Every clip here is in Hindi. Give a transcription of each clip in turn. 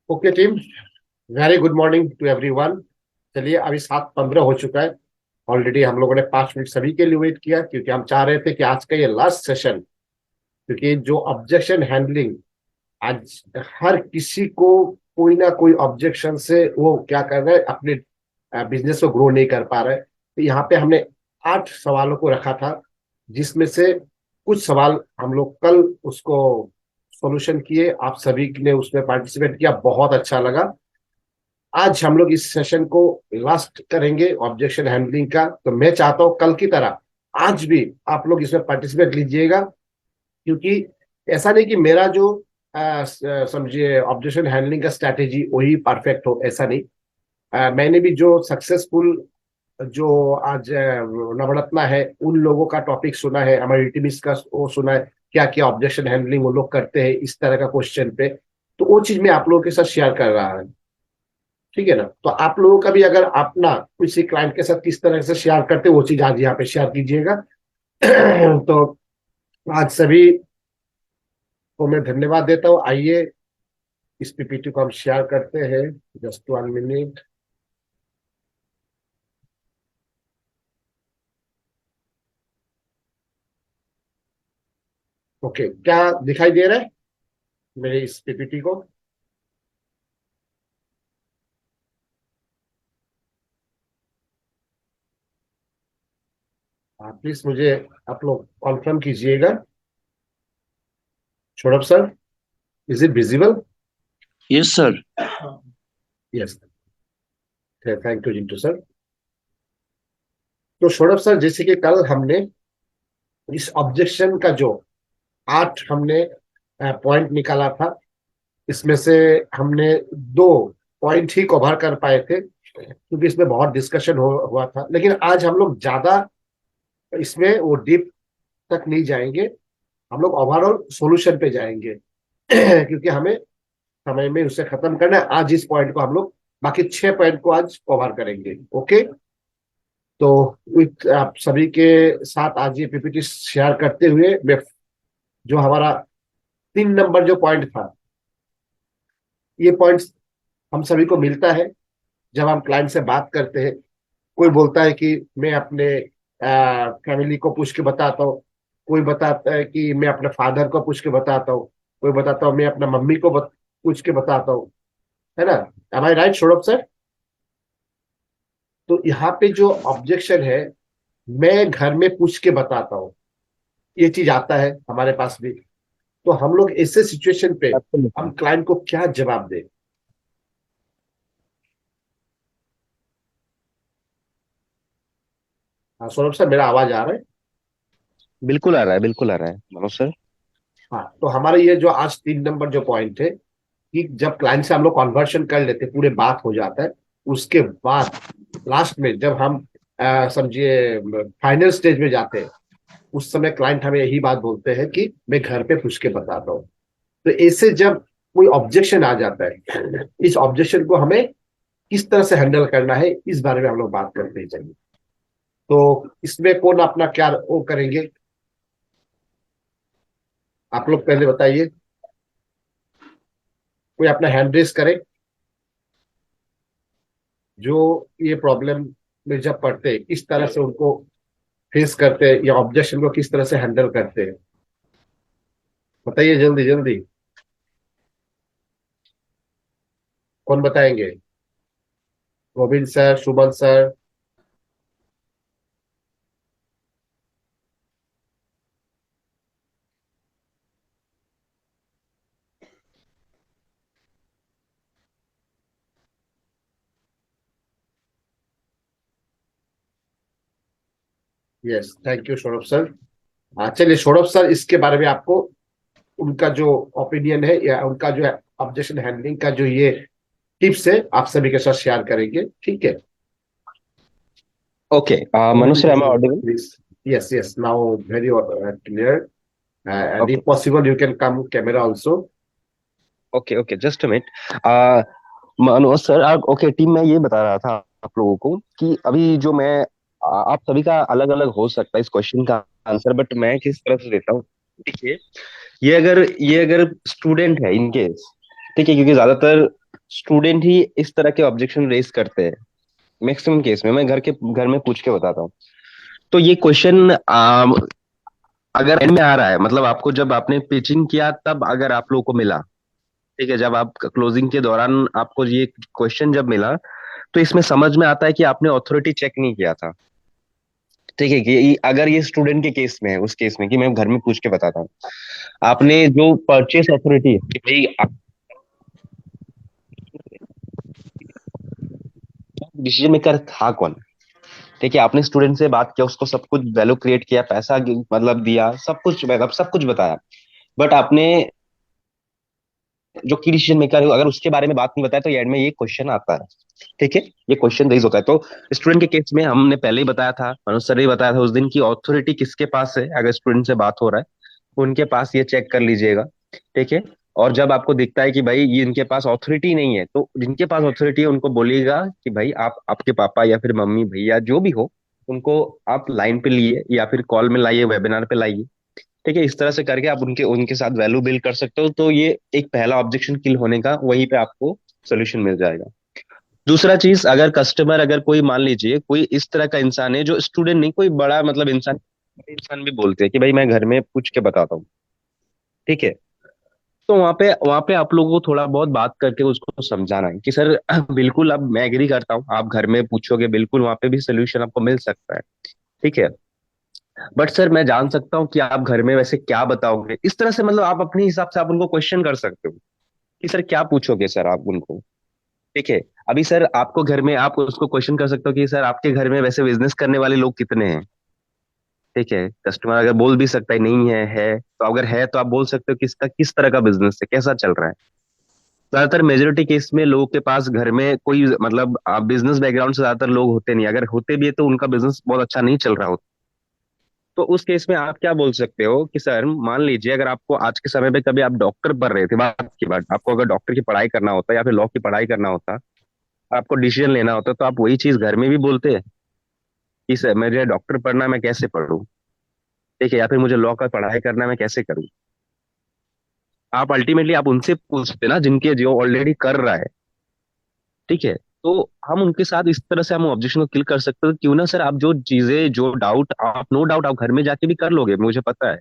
Okay team, very good morning to everyone. चलिए, अभी 7:15 हो चुका है। ऑलरेडी हम लोगों ने 5 मिनट सभी के लिए वेट किया, क्योंकि हम चाह रहे थे कि आज का ये लास्ट सेशन, क्योंकि जो ऑब्जेक्शन हैंडलिंग, आज हर किसी को कोई ना कोई ऑब्जेक्शन से वो क्या कर रहे हैं, अपने बिजनेस को ग्रो नहीं कर पा रहे। तो यहाँ पे हमने 8 सवालों को रखा था, जिसमें से कुछ सवाल हम लोग कल उसको सॉल्यूशन किए। आप सभी ने उसमें पार्टिसिपेट किया, बहुत अच्छा लगा। आज हम लोग इस सेशन को लास्ट करेंगे ऑब्जेक्शन हैंडलिंग का। तो मैं चाहता हूं कल की तरह आज भी आप लोग इसमें पार्टिसिपेट लीजिएगा, क्योंकि ऐसा नहीं कि मेरा जो समझिए ऑब्जेक्शन हैंडलिंग का स्ट्रैटेजी वही परफेक्ट हो, ऐसा नहीं। मैंने भी जो सक्सेसफुल, जो आज नवरत्ना है, उन लोगों का टॉपिक सुना है, हमारे यूटीबीस का वो सुना है, क्या क्या ऑब्जेक्शन हैंडलिंग वो लोग करते हैं इस तरह का क्वेश्चन पे। तो वो चीज मैं आप लोगों के साथ शेयर कर रहा हूँ, ठीक है ना। तो आप लोगों का भी अगर अपना किसी क्लाइंट के साथ किस तरह से शेयर करते वो चीज आज यहाँ पे शेयर कीजिएगा। तो आज सभी को मैं धन्यवाद देता हूँ। आइए, इस पीपीटी को हम शेयर करते हैं। Just 1 minute. ओके, क्या दिखाई दे रहा है मेरे इस पीपीटी को? प्लीज मुझे आप लोग कॉन्फर्म कीजिएगा। Saurabh sir, is it visible? Yes sir. Yes, thank you Jintu sir. तो सौरभ सर, जैसे कि कल हमने इस ऑब्जेक्शन का जो 8 हमने पॉइंट निकाला था, इसमें से हमने 2 पॉइंट ही कवर कर पाए थे, क्योंकि इसमें बहुत डिस्कशन हुआ था। लेकिन आज हम लोग ज्यादा इसमें वो डीप तक नहीं जाएंगे, हम लोग ओवरऑल सॉल्यूशन पे जाएंगे। क्योंकि हमें समय में उसे खत्म करना है। आज इस पॉइंट को हम लोग, बाकी 6 पॉइंट को आज कवर करेंगे। ओके, तो विथ आप सभी के साथ आज ये पीपीटी शेयर करते हुए मैं, जो हमारा 3 नंबर जो पॉइंट था, ये पॉइंट हम सभी को मिलता है जब हम क्लाइंट से बात करते हैं। कोई बोलता है कि मैं अपने फैमिली को पूछ के बताता हूँ, कोई बताता है कि मैं अपने फादर को पूछ के बताता हूँ, कोई बताता हूँ मैं अपना मम्मी को पूछ के बताता हूँ, है ना। एम आई राइट सौरभ सर? तो यहाँ पे जो ऑब्जेक्शन है, मैं घर में पूछ के बताता हूँ, ये चीज आता है हमारे पास भी। तो हम लोग ऐसे सिचुएशन पे हम एब्सोल्युटली। क्लाइंट को क्या जवाब दें? हाँ सौरभ सर, मेरा आवाज आ रहा है? बिल्कुल आ रहा है, बिल्कुल आ रहा है मनोज सर। हाँ, तो हमारा ये जो आज 3 नंबर जो पॉइंट है, कि जब क्लाइंट से हम लोग कन्वर्शन कर लेते, पूरे बात हो जाता है, उसके बाद लास्ट में जब हम समझिए फाइनल स्टेज में जाते हैं, उस समय क्लाइंट हमें यही बात बोलते हैं कि मैं घर पे पूछ के बताता हूँ। तो ऐसे जब कोई ऑब्जेक्शन आ जाता है, इस ऑब्जेक्शन को हमें किस तरह से हैंडल करना है, इस बारे में हम लोग बात करते हैं। चाहिए, तो इसमें कौन अपना क्या वो करेंगे? आप लोग पहले बताइए, कोई अपना हैंड रेस करे, जो ये प्रॉब्लम में जब पड़ते हैं किस तरह से उनको फेस करते हैं, या ऑब्जेक्शन को किस तरह से हैंडल करते हैं। बताइए जल्दी जल्दी, कौन बताएंगे? Govind sir, Suman sir? Yes, thank you Saurabh sir. चलिए सौरभ सर, इसके बारे में आपको उनका जो ओपिनियन है, या उनका जो ऑब्जेक्शन हैंडलिंग का जो ये टिप्स है, आप सभी के साथ शेयर करेंगे, ठीक है। Okay, Manoj sir, am I audible? Please. Yes yes, now very clear, and okay, if possible you can come camera also. Okay, okay, just a minute. Manoj sir, okay team, मैं ये बता रहा था आप लोगों को कि अभी जो मैं आप सभी का अलग अलग हो सकता है इस क्वेश्चन का आंसर, बट मैं किस तरह से देता हूँ। देखिए, ये अगर स्टूडेंट है इन केस, ठीक है, क्योंकि ज्यादातर स्टूडेंट ही इस तरह के ऑब्जेक्शन रेज करते हैं मैक्सिमम केस में। मैं घर में पूछ के बताता हूँ। तो ये क्वेश्चन अगर एंड में आ रहा है, मतलब आपको जब आपने पिचिंग किया तब अगर आप लोगों को मिला, ठीक है, जब आप क्लोजिंग के दौरान आपको ये क्वेश्चन जब मिला, तो इसमें समझ में आता है कि आपने अथॉरिटी चेक नहीं किया था। ठीक है, कि अगर ये स्टूडेंट के केस में है, उस केस में कि मैं घर में पूछ के बताता हूँ, आपने जो परचेस अथॉरिटी है कि भाई डिसीजन मेकर था कौन। ठीक है, आपने स्टूडेंट से बात किया, उसको सब कुछ वैल्यू क्रिएट किया, पैसा मतलब दिया, सब कुछ मतलब सब कुछ बताया, बट आपने जो की डिसीजन मेकर है अगर उसके बारे में बात नहीं बताया, तो एंड में ये क्वेश्चन आता है। ठीक है, ये क्वेश्चन रेज होता है। तो स्टूडेंट के केस में हमने पहले ही बताया था, मनोज सर ने बताया था उस दिन की अथॉरिटी किसके पास है। अगर स्टूडेंट से बात हो रहा है, उनके पास ये चेक कर लीजिएगा। ठीक है, और जब आपको दिखता है कि भाई ये इनके पास अथॉरिटी नहीं है, तो जिनके पास अथॉरिटी है उनको बोलिएगा कि भाई आप आपके पापा या फिर मम्मी भैया जो भी हो, उनको आप लाइन पे लिए या फिर कॉल में लाइए, वेबिनार पे लाइए। ठीक है, इस तरह से करके आप उनके उनके साथ वैल्यू बिल्ड कर सकते हो। तो ये एक पहला ऑब्जेक्शन किल होने का, वहीं पे आपको सोल्यूशन मिल जाएगा। दूसरा चीज, अगर कस्टमर, अगर कोई मान लीजिए कोई इस तरह का इंसान है जो स्टूडेंट नहीं, कोई बड़ा मतलब इंसान, बड़े इंसान भी बोलते हैं कि भाई मैं घर में पूछ के बताता हूँ। ठीक है, तो वहां पे आप लोगों को थोड़ा बहुत बात करके उसको समझाना है कि सर बिल्कुल, अब मैं एग्री करता हूँ, आप घर में पूछोगे बिल्कुल वहां पे भी सोल्यूशन आपको मिल सकता है। ठीक है, बट सर मैं जान सकता हूँ कि आप घर में वैसे क्या बताओगे, इस तरह से मतलब आप अपने हिसाब से आप उनको क्वेश्चन कर सकते हो कि सर क्या पूछोगे सर आप उनको। ठीक है, अभी सर आपको घर में आप उसको क्वेश्चन कर सकते हो कि सर आपके घर में वैसे बिजनेस करने वाले लोग कितने हैं। ठीक है, कस्टमर अगर बोल भी सकता है नहीं है, तो अगर है तो आप बोल सकते हो कि इसका किस तरह का बिजनेस है, कैसा चल रहा है। ज्यादातर मेजोरिटी केस में लोगों के पास घर में कोई मतलब बिजनेस बैकग्राउंड से ज्यादातर लोग होते नहीं, अगर होते भी है तो उनका बिजनेस बहुत अच्छा नहीं चल रहा होता। तो उस केस में आप क्या बोल सकते हो कि सर मान लीजिए अगर आपको आज के समय पे कभी आप डॉक्टर पढ़ रहे थे, बात की बात, आपको अगर डॉक्टर की पढ़ाई करना होता या फिर लॉ की पढ़ाई करना होता, आपको डिसीजन लेना होता, तो आप वही चीज घर में भी बोलते हैं कि सर मुझे डॉक्टर पढ़ना है, मैं कैसे पढूं। ठीक है, या फिर मुझे लॉ का पढ़ाई करना है, मैं कैसे करूं। आप अल्टीमेटली आप उनसे पूछते ना जिनके जो ऑलरेडी कर रहा है। ठीक है, तो हम उनके साथ इस तरह से हम ऑब्जेक्शन को किल कर सकते हो। क्यों ना सर, आप जो चीजें जो डाउट आप नो डाउट आप घर में जाके भी कर लोगे, मुझे पता है,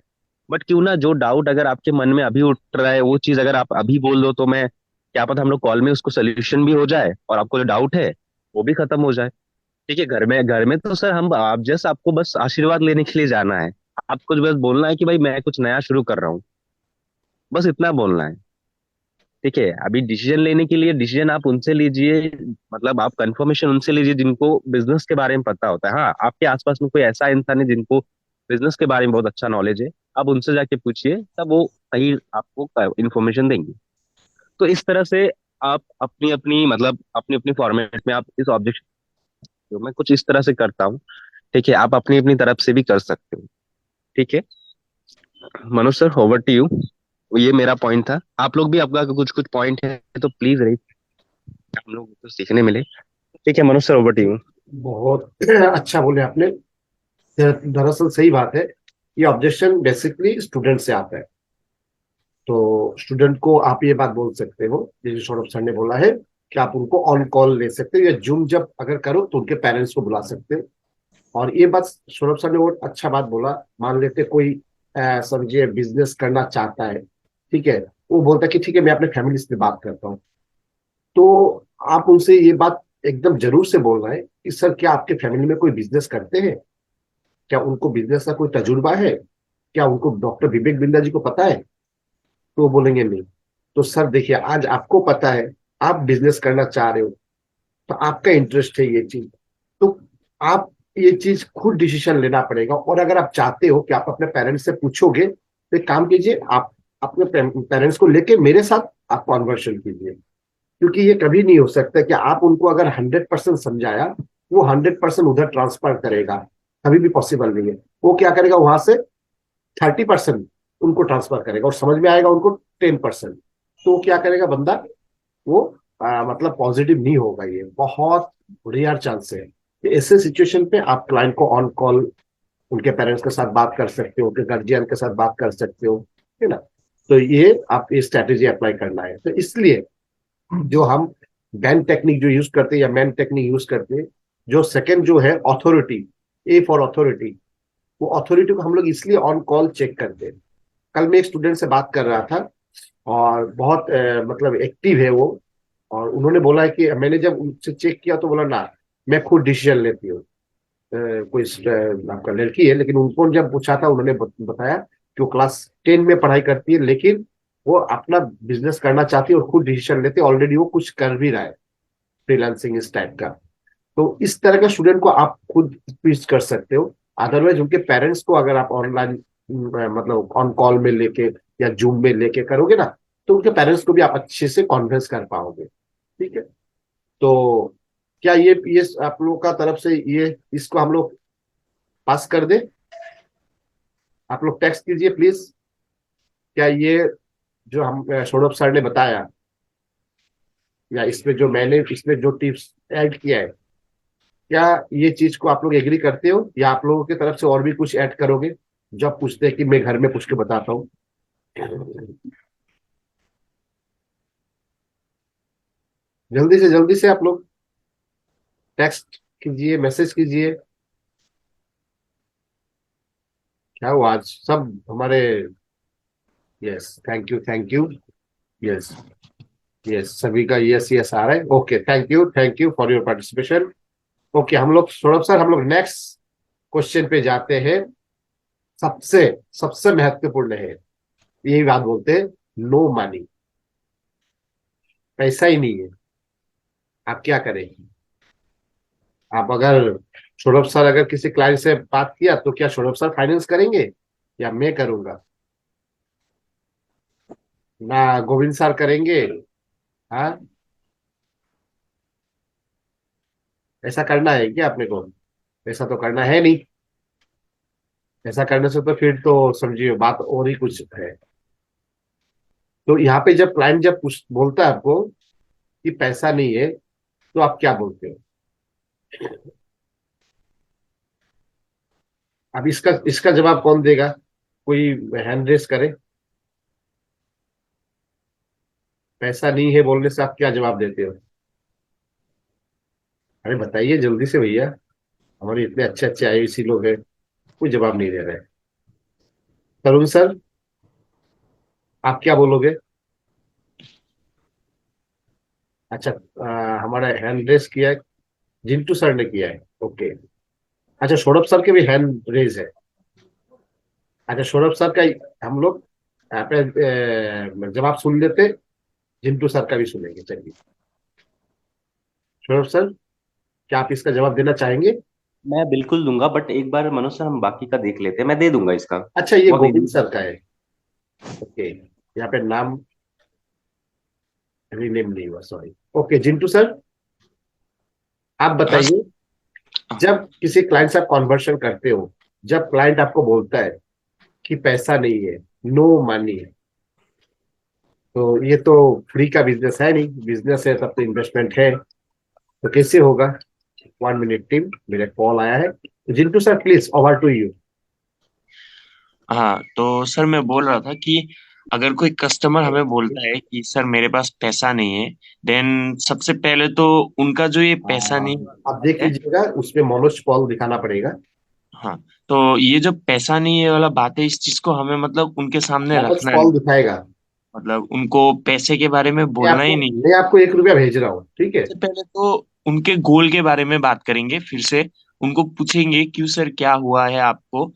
बट क्यों ना जो डाउट अगर आपके मन में अभी उठ रहा है, वो चीज अगर आप अभी बोल दो, तो मैं क्या पता हम लोग कॉल में उसको सोल्यूशन भी हो जाए और आपको जो डाउट है वो भी खत्म हो जाए। ठीक है, घर में तो सर हम आप जस्ट आपको बस आशीर्वाद लेने के लिए जाना है। आपको बस बोलना है कि भाई मैं कुछ नया शुरू कर रहा हूँ, बस इतना बोलना है। ठीक है, अभी डिसीजन लेने के लिए डिसीजन आप उनसे लीजिए, मतलब आप कंफर्मेशन उनसे लीजिए जिनको बिजनेस के बारे में पता होता है। हाँ, आपके आसपास में कोई ऐसा इंसान है जिनको बिजनेस के बारे में बहुत अच्छा नॉलेज है, आप उनसे जाके पूछिए, तब वो सही आपको इंफॉर्मेशन देंगे। तो इस तरह से आप अपनी अपनी मतलब अपनी अपनी फॉर्मेट में आप इस ऑब्जेक्ट, मैं कुछ इस तरह से करता हूँ। ठीक है, आप अपनी अपनी तरफ से भी कर सकते हो। ठीक है, Manoj sir, over to you. ये मेरा पॉइंट था, आप लोग भी आपका कुछ कुछ पॉइंट है तो प्लीज रही, हम लोग को सीखने मिले। ठीक है Manoj sir, over to you. बहुत अच्छा बोले आपने। दरअसल सही बात है। ये ऑब्जेक्शन बेसिकली स्टूडेंट से आता है। तो स्टूडेंट को आप ये बात बोल सकते हो, जैसे सौरभ सर ने बोला है, कि आप उनको ऑन कॉल ले सकते हो, या जूम जब अगर करो तो उनके पेरेंट्स को बुला सकते हो। और ये बात सौरभ सर ने बहुत अच्छा बात बोला। मान लेते कोई समझिए बिजनेस करना चाहता है, ठीक है, वो बोलता है कि ठीक है मैं अपने फैमिली से बात करता हूँ। तो आप उनसे ये बात एकदम जरूर से बोलना है कि सर क्या आपके फैमिली में कोई बिजनेस करते हैं, क्या उनको बिजनेस का कोई तजुर्बा है, क्या उनको डॉक्टर विवेक बिंद्रा जी को पता है। तो वो बोलेंगे नहीं। तो सर देखिए, आज आपको पता है, आप बिजनेस करना चाह रहे हो, तो आपका इंटरेस्ट है ये चीज, तो आप ये चीज खुद डिसीजन लेना पड़ेगा। और अगर आप चाहते हो कि आप अपने पेरेंट्स से पूछोगे, तो एक काम कीजिए, आप अपने पेरेंट्स को लेके मेरे साथ आप कॉन्वर्सेशन कीजिए। क्योंकि ये कभी नहीं हो सकता कि आप उनको अगर 100% समझाया, वो 100% उधर ट्रांसफर करेगा, कभी भी पॉसिबल नहीं है। वो क्या करेगा, वहां से 30% उनको ट्रांसफर करेगा और समझ में आएगा उनको 10%। तो वो क्या करेगा बंदा, वो मतलब पॉजिटिव नहीं होगा। ये बहुत रेयर चांस है। तो ऐसे सिचुएशन पे आप क्लाइंट को ऑन कॉल उनके पेरेंट्स के साथ बात कर सकते हो, उनके गार्जियन के साथ बात कर सकते हो, है ना। तो ये आप ये स्ट्रैटेजी अप्लाई करना है। तो इसलिए जो हम बैन टेक्निक जो यूज करते हैं या मैन टेक्निक यूज करते हैं, जो सेकंड जो है अथॉरिटी, ए फॉर अथॉरिटी, वो अथॉरिटी को हम लोग इसलिए ऑन कॉल चेक करते हैं। कल मैं एक स्टूडेंट से बात कर रहा था और बहुत मतलब एक्टिव है वो, और उन्होंने बोला है कि मैंने जब उनसे चेक किया तो बोला ना, मैं खुद डिसीजन लेती हूँ। कोई आपका लड़की है, लेकिन उनको जब पूछा था उन्होंने बताया कि वो क्लास 10 में पढ़ाई करती है, लेकिन वो अपना बिजनेस करना चाहती है और खुद डिसीजन लेते, ऑलरेडी वो कुछ कर भी रहा है फ्रीलांसिंग इस टाइप का। तो इस तरह के स्टूडेंट को आप खुद स्पीच कर सकते हो। अदरवाइज उनके पेरेंट्स को अगर आप ऑनलाइन मतलब ऑन कॉल में लेके या जूम में लेके करोगे ना, तो उनके पेरेंट्स को भी आप अच्छे से कॉन्फ्रेंस कर पाओगे। ठीक है। तो क्या ये आप लोगों का तरफ से ये इसको हम लोग पास कर दे? आप लोग टेक्स्ट कीजिए प्लीज। क्या ये जो हम सौरभ सर ने बताया, या इसमें जो मैंने इसमें जो टिप्स ऐड किया है, क्या ये चीज को आप लोग एग्री करते हो, या आप लोगों की तरफ से और भी कुछ ऐड करोगे? जब पूछते हैं कि मैं घर में पूछ के बताता हूँ। जल्दी से आप लोग टेक्स्ट कीजिए, मैसेज कीजिए। क्या हुआ आज सब हमारे? Yes, thank you, thank you. Yes, yes, सभी का यस यस आ रहा है। Okay, thank you for your participation. Okay, हम लोग सौरभ सर, हम लोग नेक्स्ट क्वेश्चन पे जाते हैं। सबसे सबसे महत्वपूर्ण है, यही बात बोलते हैं, नो मनी, पैसा ही नहीं है, आप क्या करेंगे? आप अगर सौरभ सर अगर किसी क्लाइंट से बात किया तो क्या सौरभ सर फाइनेंस करेंगे या मैं करूंगा? ना गोविंद सर करेंगे? हाँ, ऐसा करना है क्या अपने को? ऐसा तो करना है नहीं। ऐसा करने से तो फिर तो समझिए बात और ही कुछ है। तो यहाँ पे जब क्लाइंट जब कुछ बोलता है आपको कि पैसा नहीं है, तो आप क्या बोलते हो? अब इसका इसका जवाब कौन देगा? कोई हैंड रेस करे। पैसा नहीं है बोलने से आप क्या जवाब देते हो? अरे बताइए जल्दी से भैया, हमारे इतने अच्छे अच्छे आईओसी लोग हैं, कोई जवाब नहीं दे रहे। तरुण सर, आप क्या बोलोगे? अच्छा, हमारा हैंड रेस किया है, जिंटू सर ने किया है। ओके। अच्छा, सौरभ सर के भी हैंड रेज है। अच्छा, सौरभ सर का हम लोग यहाँ पे जवाब सुन लेते, जिंटू सर का भी सुनेंगे। चलिए सौरभ सर, क्या आप इसका जवाब देना चाहेंगे? मैं बिल्कुल दूंगा, बट एक बार मनोज सर हम बाकी का देख लेते हैं। मैं दे दूंगा इसका। अच्छा, ये बहुत गोविंद इजी। सर का है। ओके, यहाँ पे नाम रीनेम नहीं हुआ, सॉरी। ओके, जिंटू सर, आप हाँ बताइए, जब किसी क्लाइंट से आप कॉन्वर्शन करते हो, जब क्लाइंट आपको बोलता है कि पैसा नहीं है, नो मनी, तो ये तो फ्री का बिजनेस है नहीं, बिजनेस है तब तो इन्वेस्टमेंट है, तो कैसे होगा? 1 मिनट टीम, मेरा कॉल आया है, तो Jintu sir please over to you. हाँ, तो सर मैं बोल रहा था कि अगर कोई कस्टमर हमें बोलता है कि सर मेरे पास पैसा नहीं है, देन सबसे पहले तो उनका जो ये पैसा नहीं आप देख है। लीजिएगा, उसमें मोनोज कॉल दिखाना पड़ेगा। हाँ, तो ये जो पैसा नहीं है वाला बात है, इस चीज को हमें मतलब उनके सामने मोनोज रखना कॉल नहीं। दिखाएगा। मतलब उनको पैसे के बारे में बोलना ही नहीं। मैं आपको 1 रुपया भेज रहा हूँ, ठीक है? सबसे पहले तो उनके गोल के बारे में बात करेंगे, फिर से उनको पूछेंगे क्यों सर, क्या हुआ है आपको।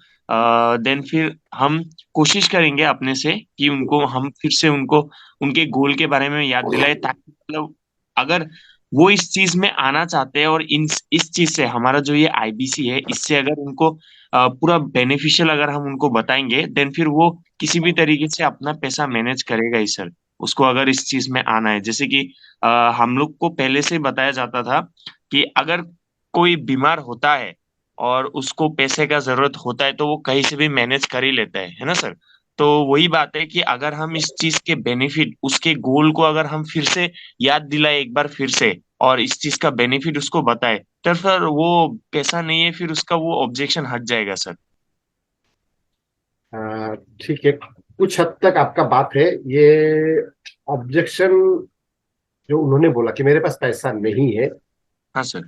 देन फिर हम कोशिश करेंगे अपने से कि उनको हम फिर से उनको उनके गोल के बारे में याद दिलाए, ताकि मतलब अगर वो इस चीज में आना चाहते हैं और इन इस चीज से हमारा जो ये आईबीसी है, इससे अगर उनको पूरा बेनिफिशियल अगर हम उनको बताएंगे, देन फिर वो किसी भी तरीके से अपना पैसा मैनेज करेगा ही सर। उसको अगर इस चीज में आना है, जैसे कि हम लोग को पहले से बताया जाता था कि अगर कोई बीमार होता है और उसको पैसे का जरूरत होता है, तो वो कहीं से भी मैनेज कर ही लेता है ना सर। तो वही बात है कि अगर हम इस चीज के बेनिफिट, उसके गोल को अगर हम फिर से याद दिलाए एक बार फिर से, और इस चीज का बेनिफिट उसको बताए, तो फिर वो पैसा नहीं है, फिर उसका वो ऑब्जेक्शन हट जाएगा सर। ठीक है, कुछ हद तक आपका बात है। ये ऑब्जेक्शन जो उन्होंने बोला कि मेरे पास पैसा नहीं है, हाँ सर।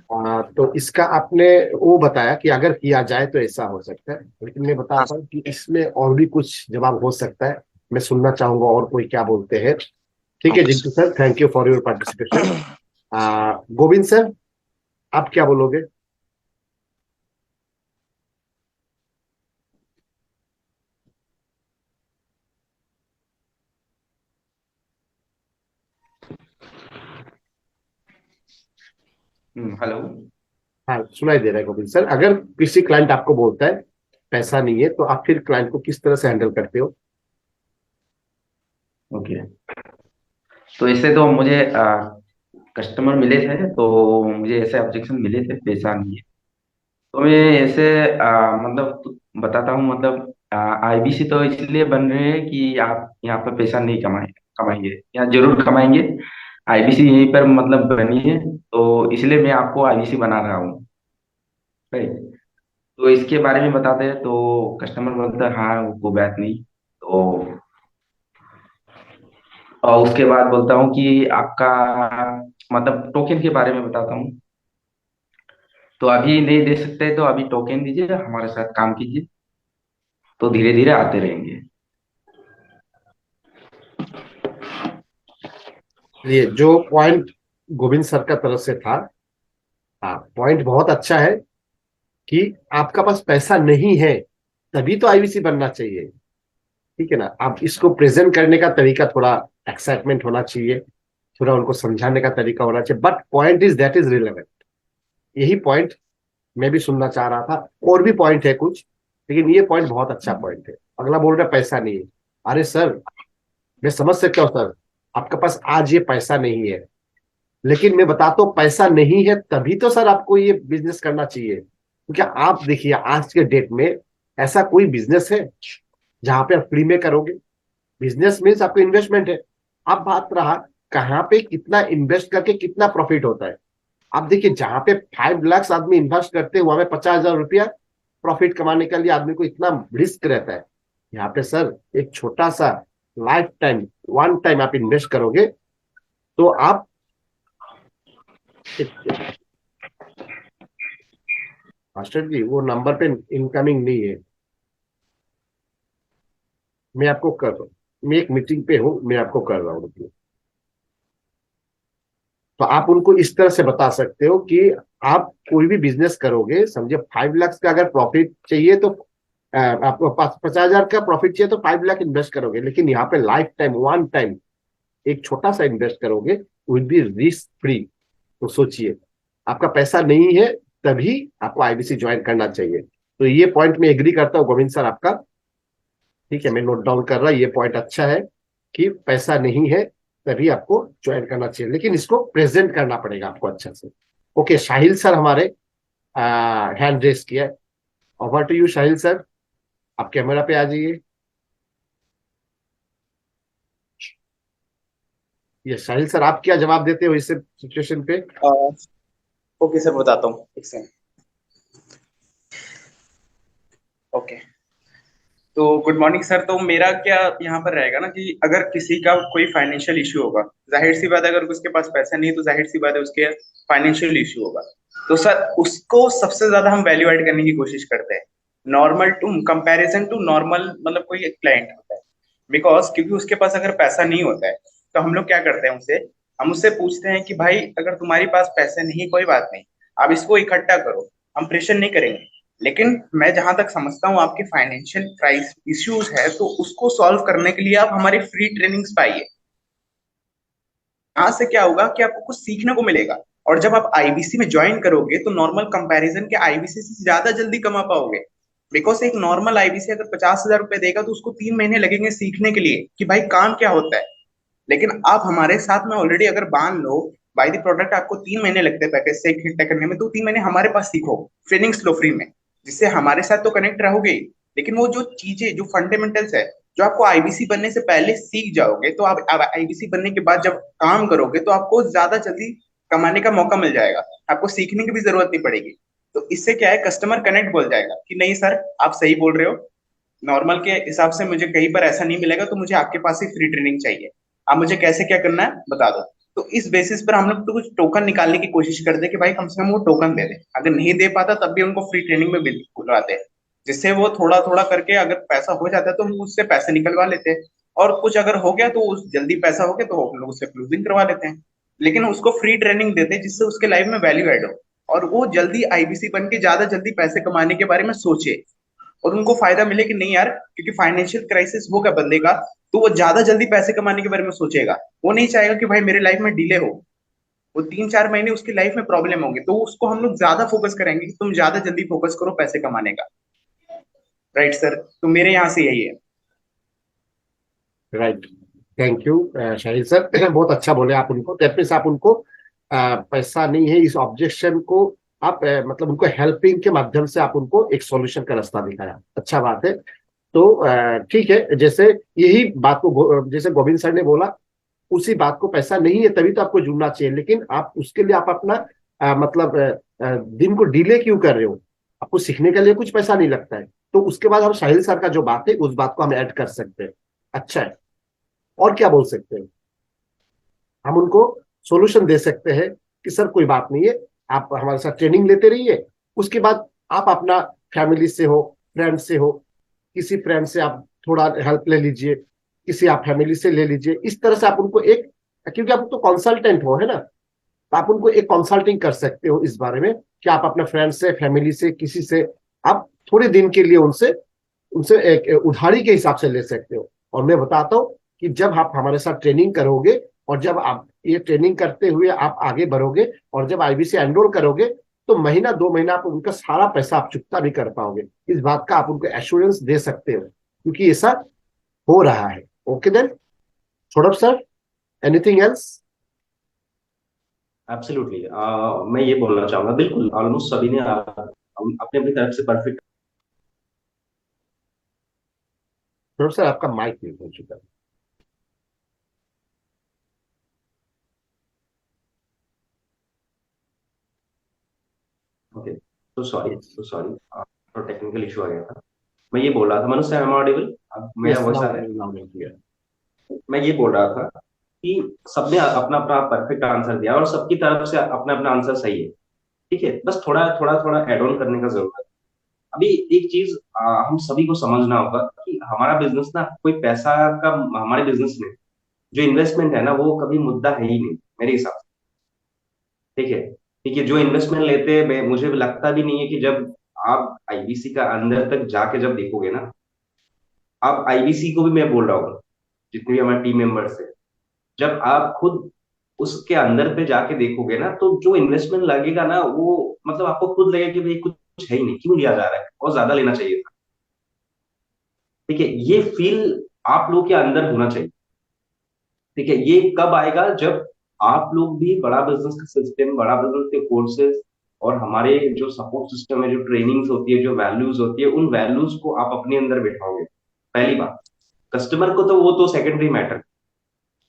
तो इसका आपने वो बताया कि अगर किया जाए तो ऐसा हो सकता है, लेकिन मैं हाँ बताता हूँ कि इसमें और भी कुछ जवाब हो सकता है। मैं सुनना चाहूंगा और कोई क्या बोलते हैं। ठीक है okay Jintu sir, thank you for your participation. Sir. Govind sir, आप क्या बोलोगे? हेलो। हाँ सुनाई दे रहा है गोविंद सर। अगर किसी क्लाइंट आपको बोलता है पैसा नहीं है, तो आप फिर क्लाइंट को किस तरह से हैंडल करते हो? ओके, तो इससे तो मुझे कस्टमर मिले थे, तो मुझे ऐसे ऑब्जेक्शन मिले थे पैसा नहीं है। तो मैं ऐसे मतलब बताता हूँ, मतलब आईबीसी तो इसलिए बन रहे हैं कि आप यहाँ पर पैसा नहीं कमाएंगे, यहाँ जरूर कमाएंगे। आईबीसी यहीं पर मतलब बनी है, तो इसलिए मैं आपको आईबीसी बना रहा हूँ। राइट। तो इसके बारे में बताते हैं, तो कस्टमर बोलता है हाँ वो बात नहीं। तो और उसके बाद बोलता हूँ कि आपका मतलब टोकन के बारे में बताता हूँ। तो अभी नहीं दे सकते, तो अभी टोकन दीजिए, हमारे साथ काम कीजिए, तो धीरे धीरे आते रहेंगे। ये जो पॉइंट गोविंद सर का तरफ से था, हाँ पॉइंट बहुत अच्छा है कि आपका पास पैसा नहीं है तभी तो आईवीसी बनना चाहिए। ठीक है ना, आप इसको प्रेजेंट करने का तरीका थोड़ा एक्साइटमेंट होना चाहिए, थोड़ा उनको समझाने का तरीका होना चाहिए, but point is that is relevant. यही पॉइंट मैं भी सुनना चाह रहा था। और भी पॉइंट है कुछ, लेकिन ये पॉइंट बहुत अच्छा पॉइंट है। अगला बोल रहा है पैसा नहीं है। अरे सर, मैं समझ सकता हूँ सर, आपके पास आज ये पैसा नहीं है, लेकिन मैं बताता हूँ पैसा नहीं है तभी तो सर आपको ये बिजनेस करना चाहिए। क्योंकि आप देखिए आज के डेट में ऐसा कोई बिजनेस है जहां पे आप फ्री में करोगे? बिजनेस मीन्स आपको इन्वेस्टमेंट है। अब बात रहा कहाँ पे कितना इन्वेस्ट करके कितना प्रॉफिट होता है। आप देखिए जहां पे 5 लाख आदमी इन्वेस्ट करते हैं वहां पे 50,000 रुपया प्रॉफिट कमाने के लिए आदमी को इतना रिस्क रहता है। यहाँ पे सर एक छोटा सा लाइफ टाइम, वन टाइम आप इन्वेस्ट करोगे तो आप, मास्टर जी वो नंबर पे इनकमिंग नहीं है, मैं आपको कर रहा हूँ, मैं एक मीटिंग पे हूँ, मैं आपको कर रहा हूँ। तो आप उनको इस तरह से बता सकते हो कि आप कोई भी बिजनेस करोगे, समझे 5 लाख का अगर प्रॉफिट चाहिए तो आपको 50,000 का प्रॉफिट चाहिए तो 5 लाख इन्वेस्ट करोगे, लेकिन यहाँ पे लाइफ टाइम वन टाइम एक छोटा सा इन्वेस्ट करोगे विल बी रिस्क फ्री। तो सोचिए, आपका पैसा नहीं है तभी आपको आईबीसी ज्वाइन करना चाहिए। तो ये पॉइंट में एग्री करता हूँ गोविंद सर आपका। ठीक है, मैं नोट डाउन कर रहा, ये पॉइंट अच्छा है कि पैसा नहीं है तभी आपको ज्वाइन करना चाहिए, लेकिन इसको प्रेजेंट करना पड़ेगा आपको अच्छा से। ओके, साहिल सर हमारे हैंड रेस किया है। Over to you Sahil sir, आप कैमरा पे आ जाइए। ये साहिल सर, आप क्या जवाब देते हो इस सिचुएशन पे? ओके सर, बताता हूँ एक सेकंड। ओके, तो गुड मॉर्निंग सर। तो मेरा क्या यहाँ पर रहेगा ना कि अगर किसी का कोई फाइनेंशियल इशू होगा, जाहिर सी बात है अगर उसके पास पैसा नहीं है तो जाहिर सी बात है उसके फाइनेंशियल इशू होगा। तो सर उसको सबसे ज्यादा हम वैल्यू ऐड करने की कोशिश करते हैं, normal to comparison to normal, मतलब कोई एक क्लाइंट होता है। बिकॉज क्योंकि उसके पास अगर पैसा नहीं होता है तो हम लोग क्या करते हैं उसे, हम उससे पूछते हैं कि भाई अगर तुम्हारे पास पैसे नहीं, कोई बात नहीं, आप इसको इकट्ठा करो, हम प्रेशर नहीं करेंगे। लेकिन मैं जहां तक समझता हूँ आपके फाइनेंशियल क्राइस इश्यूज है, तो उसको सॉल्व करने के लिए आप हमारी फ्री ट्रेनिंग्स पाइए। यहाँ से क्या होगा कि आपको कुछ सीखने को मिलेगा, और जब आप आईबीसी में ज्वाइन करोगे तो नॉर्मल कंपैरिजन के आईबीसी से ज्यादा जल्दी कमा पाओगे। बिकॉज एक नॉर्मल आईबीसी अगर 50,000 रुपए देगा तो उसको 3 महीने लगेंगे सीखने के लिए कि भाई काम क्या होता है। लेकिन आप हमारे साथ में ऑलरेडी अगर बांध लो, बाय द प्रोडक्ट आपको 3 महीने लगते हैं पैकेज से इकट्ठा करने में, तो 3 महीने हमारे पास सीखो, ट्रेनिंग्स लो फ्री में, जिससे हमारे साथ तो कनेक्ट रहोगे ही, लेकिन वो जो चीजें जो फंडामेंटल्स है जो आपको आईबीसी बनने से पहले सीख जाओगे, तो आप आईबीसी बनने के बाद जब काम करोगे तो आपको ज्यादा जल्दी कमाने का मौका मिल जाएगा, आपको सीखने की भी जरूरत नहीं पड़ेगी। तो इससे क्या है, कस्टमर कनेक्ट बोल जाएगा कि नहीं सर आप सही बोल रहे हो, नॉर्मल के हिसाब से मुझे कहीं पर ऐसा नहीं मिलेगा, तो मुझे आपके पास ही फ्री ट्रेनिंग चाहिए, आप मुझे कैसे क्या करना है बता दो। तो इस बेसिस पर हम लोग तो कुछ टोकन निकालने की कोशिश करते हैं कि भाई कम से कम वो टोकन दे दे, अगर नहीं दे पाता तब भी उनको फ्री ट्रेनिंग में बुलवाते हैं, जिससे वो थोड़ा थोड़ा करके अगर पैसा हो जाता है तो हम उससे पैसे निकलवा लेते हैं, और कुछ अगर हो गया तो उस जल्दी पैसा हो गया तो हम लोग उससे क्लोजिंग करवा लेते हैं, लेकिन उसको फ्री ट्रेनिंग देते हैं जिससे उसके लाइफ में वैल्यू ऐड हो, और वो जल्दी आईबीसी बन के ज्यादा जल्दी पैसे कमाने के बारे में सोचे, और उनको फायदा मिले कि नहीं यार, क्योंकि फाइनेंशियल क्राइसिस होगा बंदे का, तो वो ज्यादा जल्दी पैसे कमाने के बारे में सोचेगा। वो नहीं चाहेगा कि भाई मेरे लाइफ में डिले हो, वो 3-4 महीने उसकी लाइफ में प्रॉब्लम होंगे, तो उसको हम लोग ज्यादा फोकस करेंगे कि तुम ज्यादा जल्दी फोकस करो पैसे कमाने का। राइट सर, तो मेरे यहाँ से यही है। Right, thank you Shahid sir. बहुत अच्छा बोले आप उनको। दैट आप उनको पैसा नहीं है इस ऑब्जेक्शन को आप मतलब उनको हेल्पिंग के माध्यम से आप उनको एक सॉल्यूशन का रास्ता दिखाया, अच्छा बात है। तो ठीक है, जैसे यही बात को जैसे गोविंद सर ने बोला, उसी बात को पैसा नहीं है तभी तो आपको जुड़ना चाहिए, लेकिन आप उसके लिए आप अपना मतलब दिन को डिले क्यों कर रहे हो? आपको सीखने के लिए कुछ पैसा नहीं लगता है। तो उसके बाद हम साहिल सर का जो बात है उस बात को हम ऐड कर सकते हैं। अच्छा है, और क्या बोल सकते हैं? हम उनको सॉल्यूशन दे सकते हैं कि सर कोई बात नहीं है, आप हमारे साथ ट्रेनिंग लेते रहिए, उसके बाद आप अपना फैमिली से हो, फ्रेंड से हो, किसी फ्रेंड से आप थोड़ा हेल्प ले लीजिए, किसी आप फैमिली से ले लीजिए। इस तरह से आप उनको एक, क्योंकि आप तो कंसल्टेंट हो, है ना, तो आप उनको एक कंसल्टिंग कर सकते हो इस बारे में कि आप अपने फ्रेंड से, फैमिली से, किसी से आप थोड़े दिन के लिए उनसे उनसे एक उधारी के हिसाब से ले सकते हो। और मैं बताता हूँ कि जब आप हमारे साथ ट्रेनिंग करोगे और जब आप ये ट्रेनिंग करते हुए आप आगे बढ़ोगे और जब आईबीसी एनरोल करोगे, तो महीना 2 महीना आप उनका सारा पैसा आप चुकता भी कर पाओगे। इस बात का आप उनको एश्योरेंस दे सकते हो, क्योंकि ऐसा हो रहा है। Okay then, Saurabh sir, anything else? Absolutely, मैं ये बोलना चाहूंगा, बिल्कुल ऑलमोस्ट सभी ने अपने अपनी तरफ से परफेक्ट। सौरभ सर, आपका माइक नहीं हो चुका। ओके, तो सॉरी, थोड़ा टेक्निकल इशू आ गया था। मैं ये बोल रहा था, मनुष्य एम ऑडिबल, अब मेरा यस, वॉइस आ नाउ रहा है? Now clear. मैं ये बोल रहा था कि सबने अपना अपना परफेक्ट आंसर दिया और सबकी तरफ से अपना अपना आंसर सही है। ठीक है, बस थोड़ा थोड़ा थोड़ा एड ऑन करने का जरूरत है। अभी एक चीज हम सभी को समझना होगा कि हमारा बिजनेस ना कोई पैसा का, हमारे बिजनेस में जो इन्वेस्टमेंट है ना वो कभी मुद्दा है ही नहीं मेरे हिसाब से। ठीक है, ठीक है, जो इन्वेस्टमेंट लेते हैं मुझे भी लगता भी नहीं है कि जब आप आईबीसी का अंदर तक जाके जब देखोगे ना, आप आईबीसी को भी मैं बोल रहा हूँ, जितने भी हमारे टीम मेंबर्स है, जब आप खुद उसके अंदर पे जाके देखोगे ना तो जो इन्वेस्टमेंट लगेगा ना वो मतलब आपको खुद लगेगा कि भाई कुछ है ही नहीं, क्यों लिया जा रहा है, और ज्यादा लेना चाहिए था। ठीक है, ये फील आप लोग के अंदर होना चाहिए। ठीक है, ये कब आएगा, जब आप लोग भी बड़ा बिजनेस का सिस्टम, बड़ा बिजनेस के कोर्सेज और हमारे जो सपोर्ट सिस्टम है, जो ट्रेनिंग्स होती है, जो वैल्यूज होती है, उन वैल्यूज को आप अपने अंदर बिठाओगे। पहली बात, कस्टमर को तो वो तो सेकेंडरी मैटर,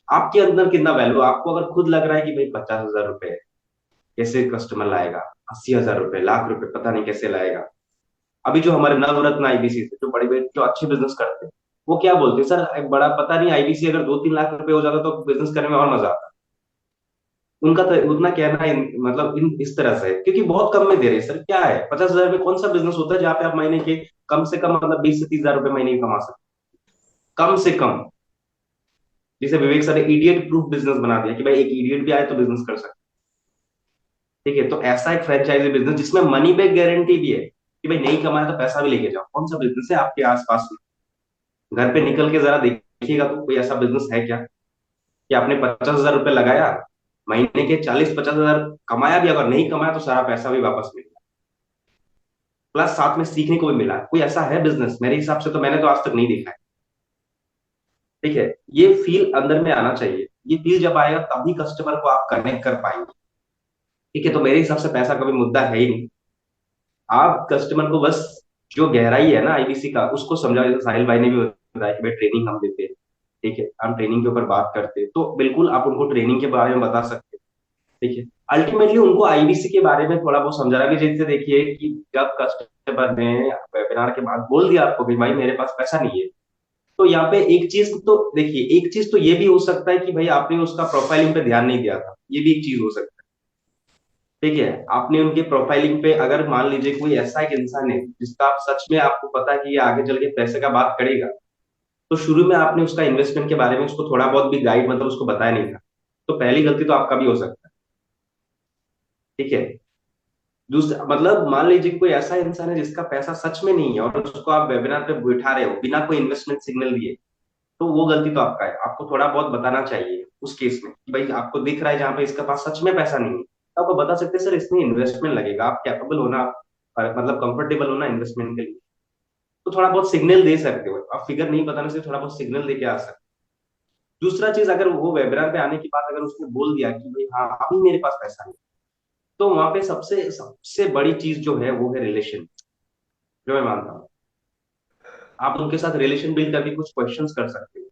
आपके अंदर कितना वैल्यू, आपको अगर खुद लग रहा है कि भाई 50,000 रुपए कैसे कस्टमर लाएगा, 80,000 रुपए, लाख रुपए पता नहीं कैसे लाएगा। अभी जो हमारे नवरत्न आईबीसी से जो बड़े बड़े जो अच्छे बिजनेस करते हैं, वो क्या बोलते हैं, सर एक बड़ा पता नहीं आईबीसी अगर 2-3 लाख रुपए हो जाता तो बिजनेस करने में और मजा आता। उनका तो उतना कहना मतलब इस तरह से है, क्योंकि बहुत कम में दे रहे हैं सर। क्या है, 50,000 में कौन सा बिजनेस होता है जहाँ पे आप महीने के कम से कम मतलब 20 से 30 हजार रुपए महीने की कमा सकते हैं, कम से कम। जिसे विवेक सर ने इडियट प्रूफ बिजनेस बना दिया कि भाई एक इडियट भी आए तो बिजनेस कर सकते हैं। ठीक है, तो ऐसा एक फ्रेंचाइजी बिजनेस जिसमें मनी बैक गारंटी भी है कि भाई नहीं कमाया तो पैसा भी लेके जाओ, कौन सा बिजनेस है आपके आसपास में? घर पे निकल के जरा देखिएगा तो कोई ऐसा बिजनेस है क्या कि आपने 50,000 रुपए लगाया, महीने के 40-50 हजार कमाया भी, अगर नहीं कमाया तो सारा पैसा भी वापस मिल गया, प्लस साथ में सीखने को भी मिला? कोई ऐसा है बिजनेस? मेरे हिसाब से तो मैंने तो आज तक नहीं देखा है। ठीक है, ये फील अंदर में आना चाहिए। ये फील जब आएगा तभी कस्टमर को आप कनेक्ट कर पाएंगे। ठीक है, तो मेरे हिसाब से पैसा कभी मुद्दा है ही नहीं। आप कस्टमर को बस जो गहराई है ना आईबीसी का उसको समझाओ, जैसे साहिल भाई ने भी बताया कि भाई ट्रेनिंग हम देते हैं। ठीक है, हम ट्रेनिंग के ऊपर बात करते हैं, तो बिल्कुल आप उनको ट्रेनिंग के बारे में बता सकते हैं। ठीक है, अल्टीमेटली उनको आईबीसी के बारे में थोड़ा बहुत समझाना भी, जैसे देखिए कि जब कस्टमर ने वेबिनार के बाद बोल दिया आपको कि भाई मेरे पास पैसा नहीं है, तो यहाँ पे एक चीज तो देखिए, एक चीज तो ये भी हो सकता है कि भाई आपने उसका प्रोफाइलिंग पे ध्यान नहीं दिया था, ये भी एक चीज हो सकता है। ठीक है, आपने उनके प्रोफाइलिंग पे, अगर मान लीजिए कोई ऐसा एक इंसान है जिसका आप सच में आपको पता है कि ये आगे चल के पैसे का बात करेगा, तो शुरू में आपने उसका इन्वेस्टमेंट के बारे में उसको थोड़ा बहुत भी गाइड, मतलब उसको बताया नहीं था, तो पहली गलती तो आपका भी हो सकता है। ठीक है, दूसरा मतलब मान लीजिए कोई ऐसा इंसान है जिसका पैसा सच में नहीं है और उसको आप वेबिनार पे बैठा रहे हो बिना कोई इन्वेस्टमेंट सिग्नल दिए, तो वो गलती तो आपका है। आपको थोड़ा बहुत बताना चाहिए उस केस में कि भाई आपको दिख रहा है जहां पे इसका पास सच में पैसा नहीं है, तो आपको बता सकते हैं सर इसमें इन्वेस्टमेंट लगेगा, आप कैपेबल होना मतलब कंफर्टेबल होना इन्वेस्टमेंट के लिए, तो थोड़ा बहुत सिग्नल दे सकते हो आप। फिगर नहीं बताने से थोड़ा बहुत सिग्नल दे के आ सकते हो। दूसरा चीज, अगर वो वेबिनार पे आने के बाद अगर उसने बोल दिया कि भाई हाँ अभी मेरे पास पैसा नहीं, तो वहां पे सबसे सबसे बड़ी चीज जो है वो है रिलेशन, जो मैं मानता हूँ। आप उनके साथ रिलेशन बिल्ड करके कुछ क्वेश्चंस कर सकते हो।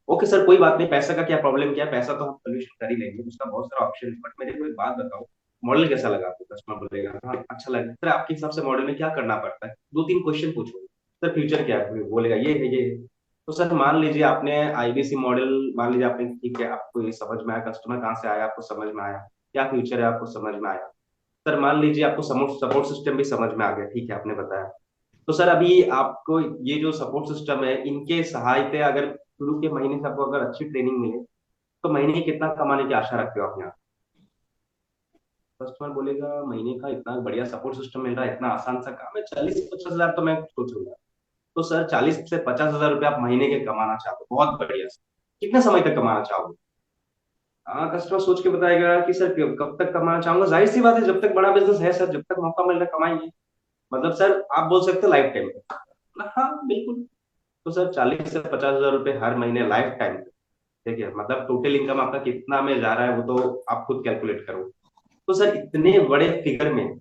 ओके सर कोई बात नहीं, पैसा का क्या प्रॉब्लम, क्या है, पैसा तो हम सोल्यूशन कर ही लेंगे, उसका बहुत सारा ऑप्शन है, बट मेरे को एक बात बताओ, मॉडल कैसा लगा आपको? कस्टमर बोलेगा हाँ अच्छा लगा सर, आपके हिसाब से मॉडल में क्या करना पड़ता है, दो तीन क्वेश्चन पूछो सर, फ्यूचर क्या है, बोलेगा ये है ये है। तो सर मान लीजिए आपने आईबीसी मॉडल, मान लीजिए आपने, ठीक है आपको ये समझ में आया, कस्टमर कहाँ से आया आपको समझ में आया, क्या फ्यूचर है आपको समझ में आया। सर मान लीजिए आपको सपोर्ट सिस्टम भी समझ में आ गया, ठीक है आपने बताया। तो सर अभी आपको ये जो सपोर्ट सिस्टम है इनके सहायता, अगर शुरू के महीने से आपको अगर अच्छी ट्रेनिंग मिले, तो महीने कितना कमाने की आशा रखते हो आप यहाँ? कस्टमर बोलेगा महीने का इतना बढ़िया सपोर्ट सिस्टम मिल रहा है, इतना आसान सा काम है, 40 से 50 हजार तो मैं सोचूंगा। तो सर 40 से 50 हजार रुपये आप महीने के कमाना चाहते हो, बहुत बढ़िया सर, कितने समय तक कमाना चाहोगे? हाँ, कस्टमर सोच के बताएगा कि सर कब तक कमाना चाहूंगा, जाहिर सी बात है जब तक बड़ा बिजनेस है सर, जब तक मौका मिल रहा है कमाएंगे। मतलब सर आप बोल सकते हो लाइफ टाइम। हाँ बिल्कुल। तो सर 40 से 50 हजार रुपये हर महीने लाइफ टाइम, ठीक है, मतलब टोटल इनकम आपका कितना में जा रहा है वो तो आप खुद कैलकुलेट करो। तो सर इतने बड़े फिगर में,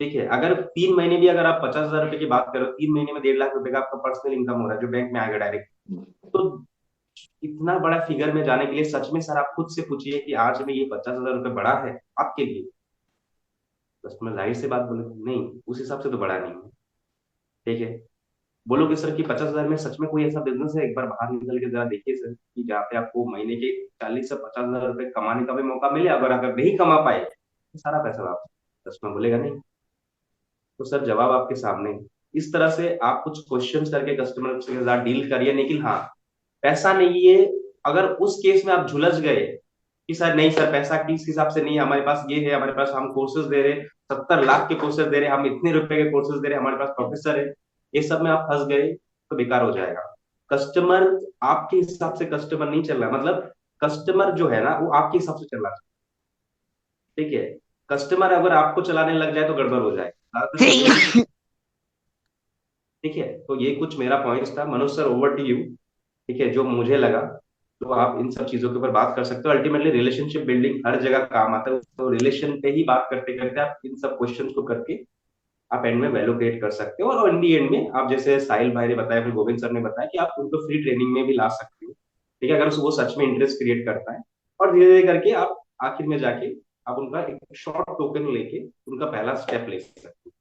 ठीक है, अगर 3 महीने भी अगर आप 50 हजार रुपए की बात करो, 3 महीने में 1.5 लाख रुपए का आपका पर्सनल इनकम हो रहा है जो बैंक में आएगा डायरेक्ट। तो इतना बड़ा फिगर में जाने के लिए सच में सर आप खुद से पूछिए कि आज में ये 50 हजार रुपये बड़ा है आपके लिए? कस्टमर जाहिर सी बात बोले नहीं, उस हिसाब से तो बड़ा नहीं है। ठीक है, बोलोगे सर कि 50 हजार में सच में कोई ऐसा बिजनेस है, एक बार बाहर निकल के जरा देखिए सर कि जहाँ पे आपको महीने के 40 से 50 हजार रुपए कमाने का भी मौका मिले, अगर अगर नहीं कमा पाए तो सारा पैसा वापस। कस्टमर बोलेगा नहीं। तो सर जवाब आपके सामने है। इस तरह से आप कुछ क्वेश्चंस करके कस्टमर के साथ डील करिए, लेकिन हाँ पैसा नहीं है, अगर उस केस में आप झुलझ गए कि सर नहीं सर पैसा किस हिसाब से नहीं है हमारे पास, ये है हमारे पास, हम कोर्सेज दे रहे, 70 लाख के कोर्सेज दे रहे, हम इतने रुपए के कोर्सेज दे रहे, हमारे पास प्रोफेसर है, ये सब में आप फंस गए तो बेकार हो जाएगा। कस्टमर आपके हिसाब से कस्टमर नहीं चल रहा, मतलब कस्टमर जो है ना वो आपके हिसाब से चल रहा है। ठीक है, कस्टमर अगर आपको चलाने लग जाए तो गड़बड़ हो जाए ज्यादातर चीजें होती हैं। ठीक है, तो ये कुछ मेरा पॉइंट्स था, Manoj sir over to you. ठीक है, जो मुझे लगा, तो आप इन सब चीजों के ऊपर बात कर सकते हो, अल्टीमेटली रिलेशनशिप बिल्डिंग हर जगह काम आता है, तो रिलेशन पे ही बात करते करते आप इन सब क्वेश्चंस को करके आप एंड में वैल्यू क्रिएट कर सकते हो, और इन दी एंड में आप जैसे साहिल भाई ने बताया, फिर गोविंद सर ने बताया कि आप उनको फ्री ट्रेनिंग में भी ला सकते हो। ठीक है, अगर वो सच में इंटरेस्ट क्रिएट करता है, और धीरे धीरे करके आप आखिर में जाके आप उनका एक शॉर्ट टोकन लेके उनका पहला स्टेप ले सकते हो।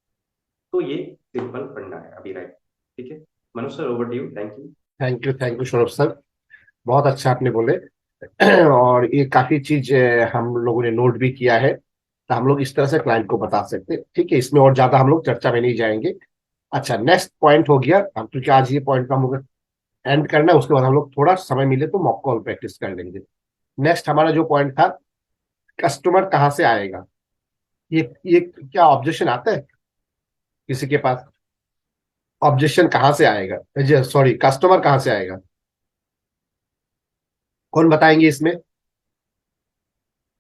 तो ये सिंपल फंडा है अभी, राइट? ठीक है, Manushya sir over to you, thank you. Thank you Saurabh sir, बहुत अच्छा आपने बोले। और ये काफी चीज हम लोगों ने नोट भी किया है, तो हम लोग इस तरह से क्लाइंट को बता सकते हैं। ठीक है, इसमें और ज्यादा हम लोग चर्चा में नहीं जाएंगे। अच्छा, नेक्स्ट पॉइंट हो गया हम, क्योंकि आज ये पॉइंट का हम लोग एंड करना है, उसके बाद हम लोग थोड़ा समय मिले तो मॉक कॉल प्रैक्टिस कर लेंगे। नेक्स्ट हमारा जो पॉइंट था, कस्टमर कहाँ से आएगा। ये क्या ऑब्जेक्शन आता है किसी के पास? ऑब्जेक्शन कहाँ से आएगा, सॉरी, कस्टमर कहाँ से आएगा, कौन बताएंगे इसमें?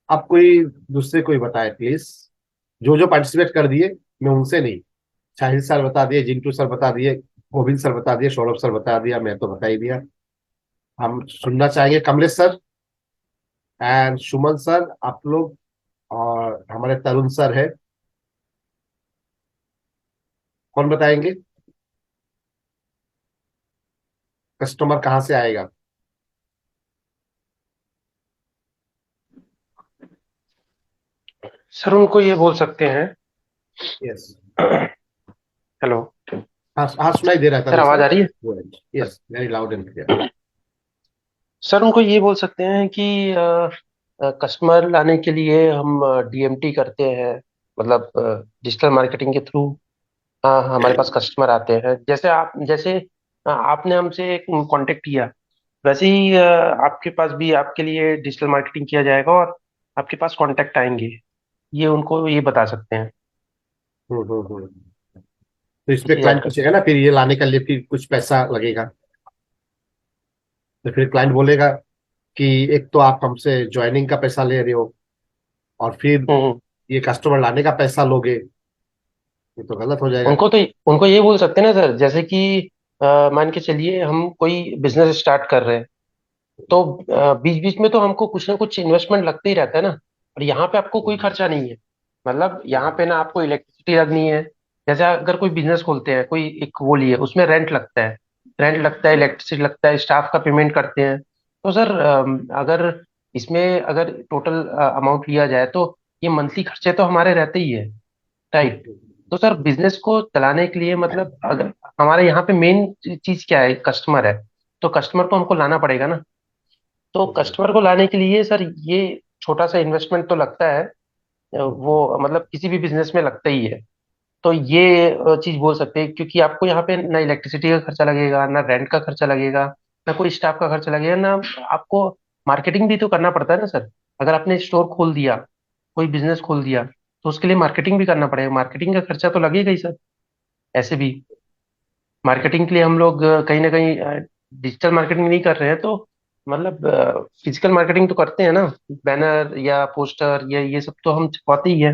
आप कोई दूसरे कोई बताए प्लीज। जो पार्टिसिपेट कर दिए, मैं उनसे नहीं, शाहिद सर बता दिए, जिंटू सर बता दिए, गोविंद सर बता दिए, सौरभ सर बता दिया, मैं तो बता ही दिया। हम सुनना चाहेंगे Kamlesh sir and Suman sir, आप लोग, और हमारे तरुण सर है, कौन बताएंगे कस्टमर कहाँ से आएगा? सर उनको ये बोल सकते हैं। यस। हेलो। हाँ हाँ, सुनाई दे रहा था सर आवाज आ रही है? Yes, very loud and clear. Sir उनको ये बोल सकते हैं कि कस्टमर लाने के लिए हम डीएमटी करते हैं, मतलब डिजिटल मार्केटिंग के थ्रू हमारे पास कस्टमर आते हैं। जैसे आपने हमसे एक कांटेक्ट किया, वैसे ही आपके पास भी आपके लिए डिजिटल मार्केटिंग किया जाएगा और आपके पास कांटेक्ट आएंगे। ये उनको ये बता सकते हैं। तो ये इसमें चीज ऐड क्लाइंट कर पूछेगा सकते ना, फिर ये लाने के लिए फिर कुछ पैसा लगेगा, तो फिर क्लाइंट बोलेगा कि एक तो आप हमसे ज्वाइनिंग का पैसा ले रहे हो, और फिर हैं। ये कस्टमर लाने का पैसा लोगे, ये तो गलत हो जाएगा। उनको तो उनको ये बोल सकते हैं ना सर, जैसे कि मान के चलिए हम कोई बिजनेस स्टार्ट कर रहे हैं, तो बीच बीच में तो हमको कुछ ना कुछ इन्वेस्टमेंट लगते ही रहता है ना। और यहाँ पे आपको कोई खर्चा नहीं है, मतलब यहाँ पे ना आपको इलेक्ट्रिसिटी लगनी है। जैसे अगर कोई बिजनेस खोलते हैं, कोई एक वो लिए, उसमें रेंट लगता है, इलेक्ट्रिसिटी लगता है, स्टाफ का पेमेंट करते हैं। तो सर अगर इसमें अगर टोटल अमाउंट लिया जाए तो ये मंथली खर्चे तो हमारे रहते ही है, राइट। तो सर बिजनेस को चलाने के लिए, मतलब अगर हमारे यहाँ पे मेन चीज क्या है, कस्टमर है, तो कस्टमर को हमको लाना पड़ेगा ना। तो कस्टमर को लाने के लिए सर ये छोटा सा इन्वेस्टमेंट तो लगता है, वो मतलब किसी भी बिजनेस में लगता ही है। तो ये चीज बोल सकते हैं, क्योंकि आपको यहाँ पे ना इलेक्ट्रिसिटी का खर्चा लगेगा, ना रेंट का खर्चा लगेगा, ना कोई स्टाफ का खर्चा लगेगा, ना आपको मार्केटिंग भी तो करना पड़ता है ना सर। अगर आपने स्टोर खोल दिया, कोई बिजनेस खोल दिया, तो उसके लिए मार्केटिंग भी करना पड़ेगा, मार्केटिंग का खर्चा तो लगेगा ही सर। ऐसे भी मार्केटिंग के लिए हम लोग कहीं ना कहीं डिजिटल मार्केटिंग नहीं कर रहे हैं, तो मतलब फिजिकल मार्केटिंग तो करते हैं ना। बैनर या पोस्टर या ये सब तो हम छपवाते ही है,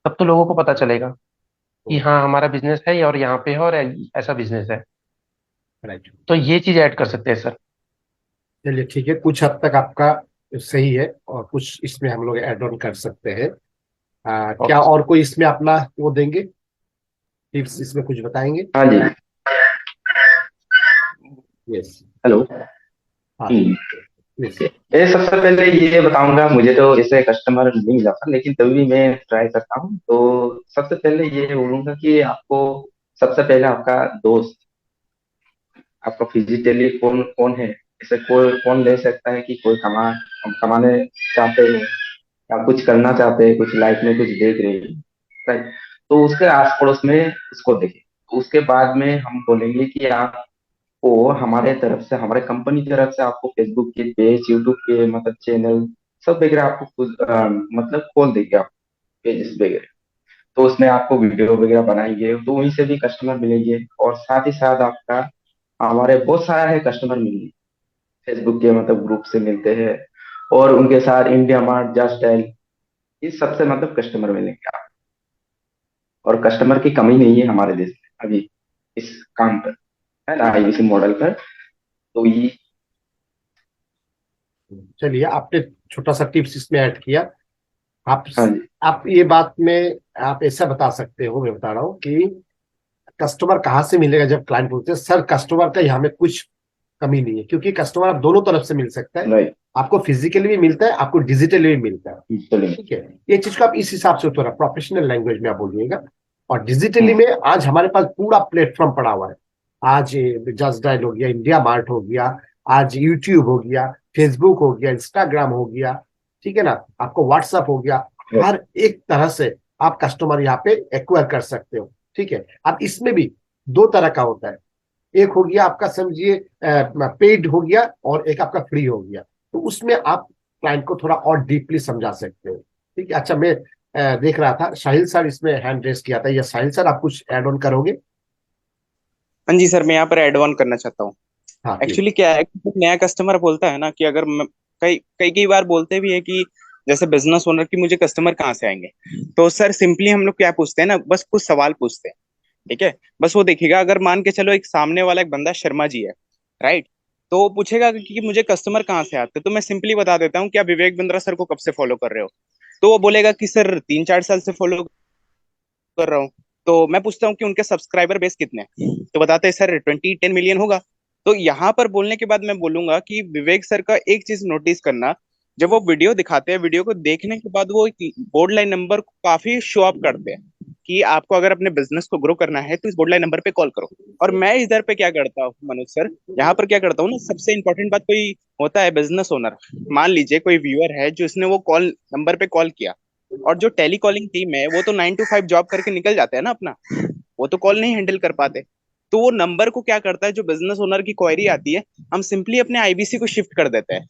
तब तो लोगों को पता चलेगा कि हाँ हमारा बिजनेस है और यहाँ पे है और ऐसा बिजनेस है। राइट। तो ये चीज ऐड कर सकते हैं सर। चलिए ठीक है, कुछ हद तक आपका सही है, और कुछ इसमें हम लोग ऐड ऑन कर सकते हैं। क्या ओके। और कोई इसमें अपना वो देंगे, टिप्स इसमें कुछ बताएंगे? हाँ जी। यस। हेलो। हाँ हम्म। प्लीज। मैं सबसे पहले ये बताऊंगा, मुझे तो ऐसे कस्टमर नहीं मिला था, लेकिन तभी भी मैं ट्राई करता हूँ। तो सबसे पहले ये बोलूंगा कि आपको सबसे पहले आपका दोस्त, आपका फिजिकली कौन कौन है, ऐसे कोई कौन ले सकता है कि कोई कमाने चाहते हैं या कुछ करना चाहते हैं, कुछ लाइफ में कुछ देख रहे हैं, राइट। तो उसके आस पड़ोस में उसको देखें। तो उसके बाद में हम बोलेंगे कि आपको हमारे तरफ से, हमारे कंपनी की तरफ से आपको फेसबुक के पेज, यूट्यूब के मतलब चैनल सब वगैरह आपको मतलब खोल देंगे आप, पेजेस वगैरह। तो उसमें आपको वीडियो वगैरह बनाएंगे, तो वहीं से भी कस्टमर मिलेंगे। और साथ ही साथ आपका, हमारे बहुत सारा है कस्टमर मिलेंगे, फेसबुक के मतलब ग्रुप से मिलते हैं, और उनके साथ इंडिया मार्ट, जस्ट स्टाइल, इस सबसे मतलब कस्टमर मिलेंगे आप। और कस्टमर की कमी नहीं है हमारे देश में अभी इस काम पर, है ना, इसी मॉडल पर। तो ये चलिए, आपने छोटा सा टिप्स इसमें ऐड किया। आप हाँ जी। आप ये बात में आप ऐसा बता सकते हो, मैं बता रहा हूँ कि कस्टमर कहाँ से मिलेगा। जब क्लाइंट बोलते हैं सर कस्टमर का यहाँ में कुछ कमी नहीं है, क्योंकि कस्टमर आप दोनों तरफ से मिल सकता है। राइट। आपको फिजिकली भी मिलता है, आपको डिजिटली भी मिलता है। चलिए। ठीक है, ये चीज को आप इस हिसाब से थोड़ा प्रोफेशनल लैंग्वेज में आप बोलिएगा। और डिजिटली हम्म। में आज हमारे पास पूरा प्लेटफॉर्म पड़ा हुआ है। आज जस्ट डायल हो गया, इंडिया मार्ट हो गया, आज यूट्यूब हो गया, फेसबुक हो गया, इंस्टाग्राम हो गया, ठीक है ना, आपको व्हाट्सअप हो गया। हर एक तरह से आप कस्टमर यहाँ पे एक्वायर कर सकते हो। ठीक है, अब इसमें भी दो तरह का होता है। एक हो गया आपका समझिए पेड हो गया, और एक आपका फ्री हो गया। तो उसमें आप क्लाइंट को थोड़ा और डीपली समझा सकते हो। ठीक है, अच्छा मैं देख रहा था साहिल सर इसमें हैंड रेस किया था, या साहिल सर आप कुछ ऐड ऑन करोगे? हाँ जी सर, मैं यहाँ पर एड ऑन करना चाहता हूँ। हाँ प्लीज। एक्चुअली क्या है कि जब नया कस्टमर बोलता है ना कि अगर कई कई कई बार बोलते भी है कि जैसे बिजनेस ओनर की मुझे कस्टमर कहाँ से आएंगे। तो सर सिंपली हम लोग क्या पूछते हैं ना, बस कुछ सवाल पूछते हैं। ठीक है, बस वो देखिएगा, अगर मान के चलो एक सामने वाला एक बंदा शर्मा जी है, राइट, तो वो पूछेगा कि मुझे कस्टमर कहाँ से आते हैं। तो मैं सिंपली बता देता हूँ कि आप विवेक बिंद्रा सर को कब से फॉलो कर रहे हो। तो वो बोलेगा कि सर 3-4 साल से फॉलो कर रहा हूँ। तो मैं पूछता हूँ कि उनके सब्सक्राइबर बेस कितने हैं, तो बताते हैं सर 10 मिलियन होगा। तो यहाँ पर बोलने के बाद मैं बोलूंगा कि विवेक सर का एक चीज नोटिस करना, जब वो वीडियो दिखाते हैं, वीडियो को देखने के बाद वो बोर्ड लाइन नंबर को काफी शो अप करते हैं। कि आपको अगर अपने बिजनेस को ग्रो करना है तो इस बोर्ड लाइन नंबर पे कॉल करो। और मैं इधर पे क्या करता हूँ मनोज सर, यहाँ पर क्या करता हूँ ना, सबसे इंपॉर्टेंट बात, कोई होता है बिजनेस ओनर, मान लीजिए कोई व्यूअर है जो इसने वो कॉल नंबर पे कॉल किया, और जो टेली कॉलिंग टीम है वो तो 9 to 5 जॉब करके निकल जाते हैं ना अपना, वो तो कॉल नहीं हैंडल कर पाते। तो वो नंबर को क्या करता है, जो बिजनेस ओनर की क्वेरी आती है, हम सिंपली अपने आईबीसी को शिफ्ट कर देते हैं,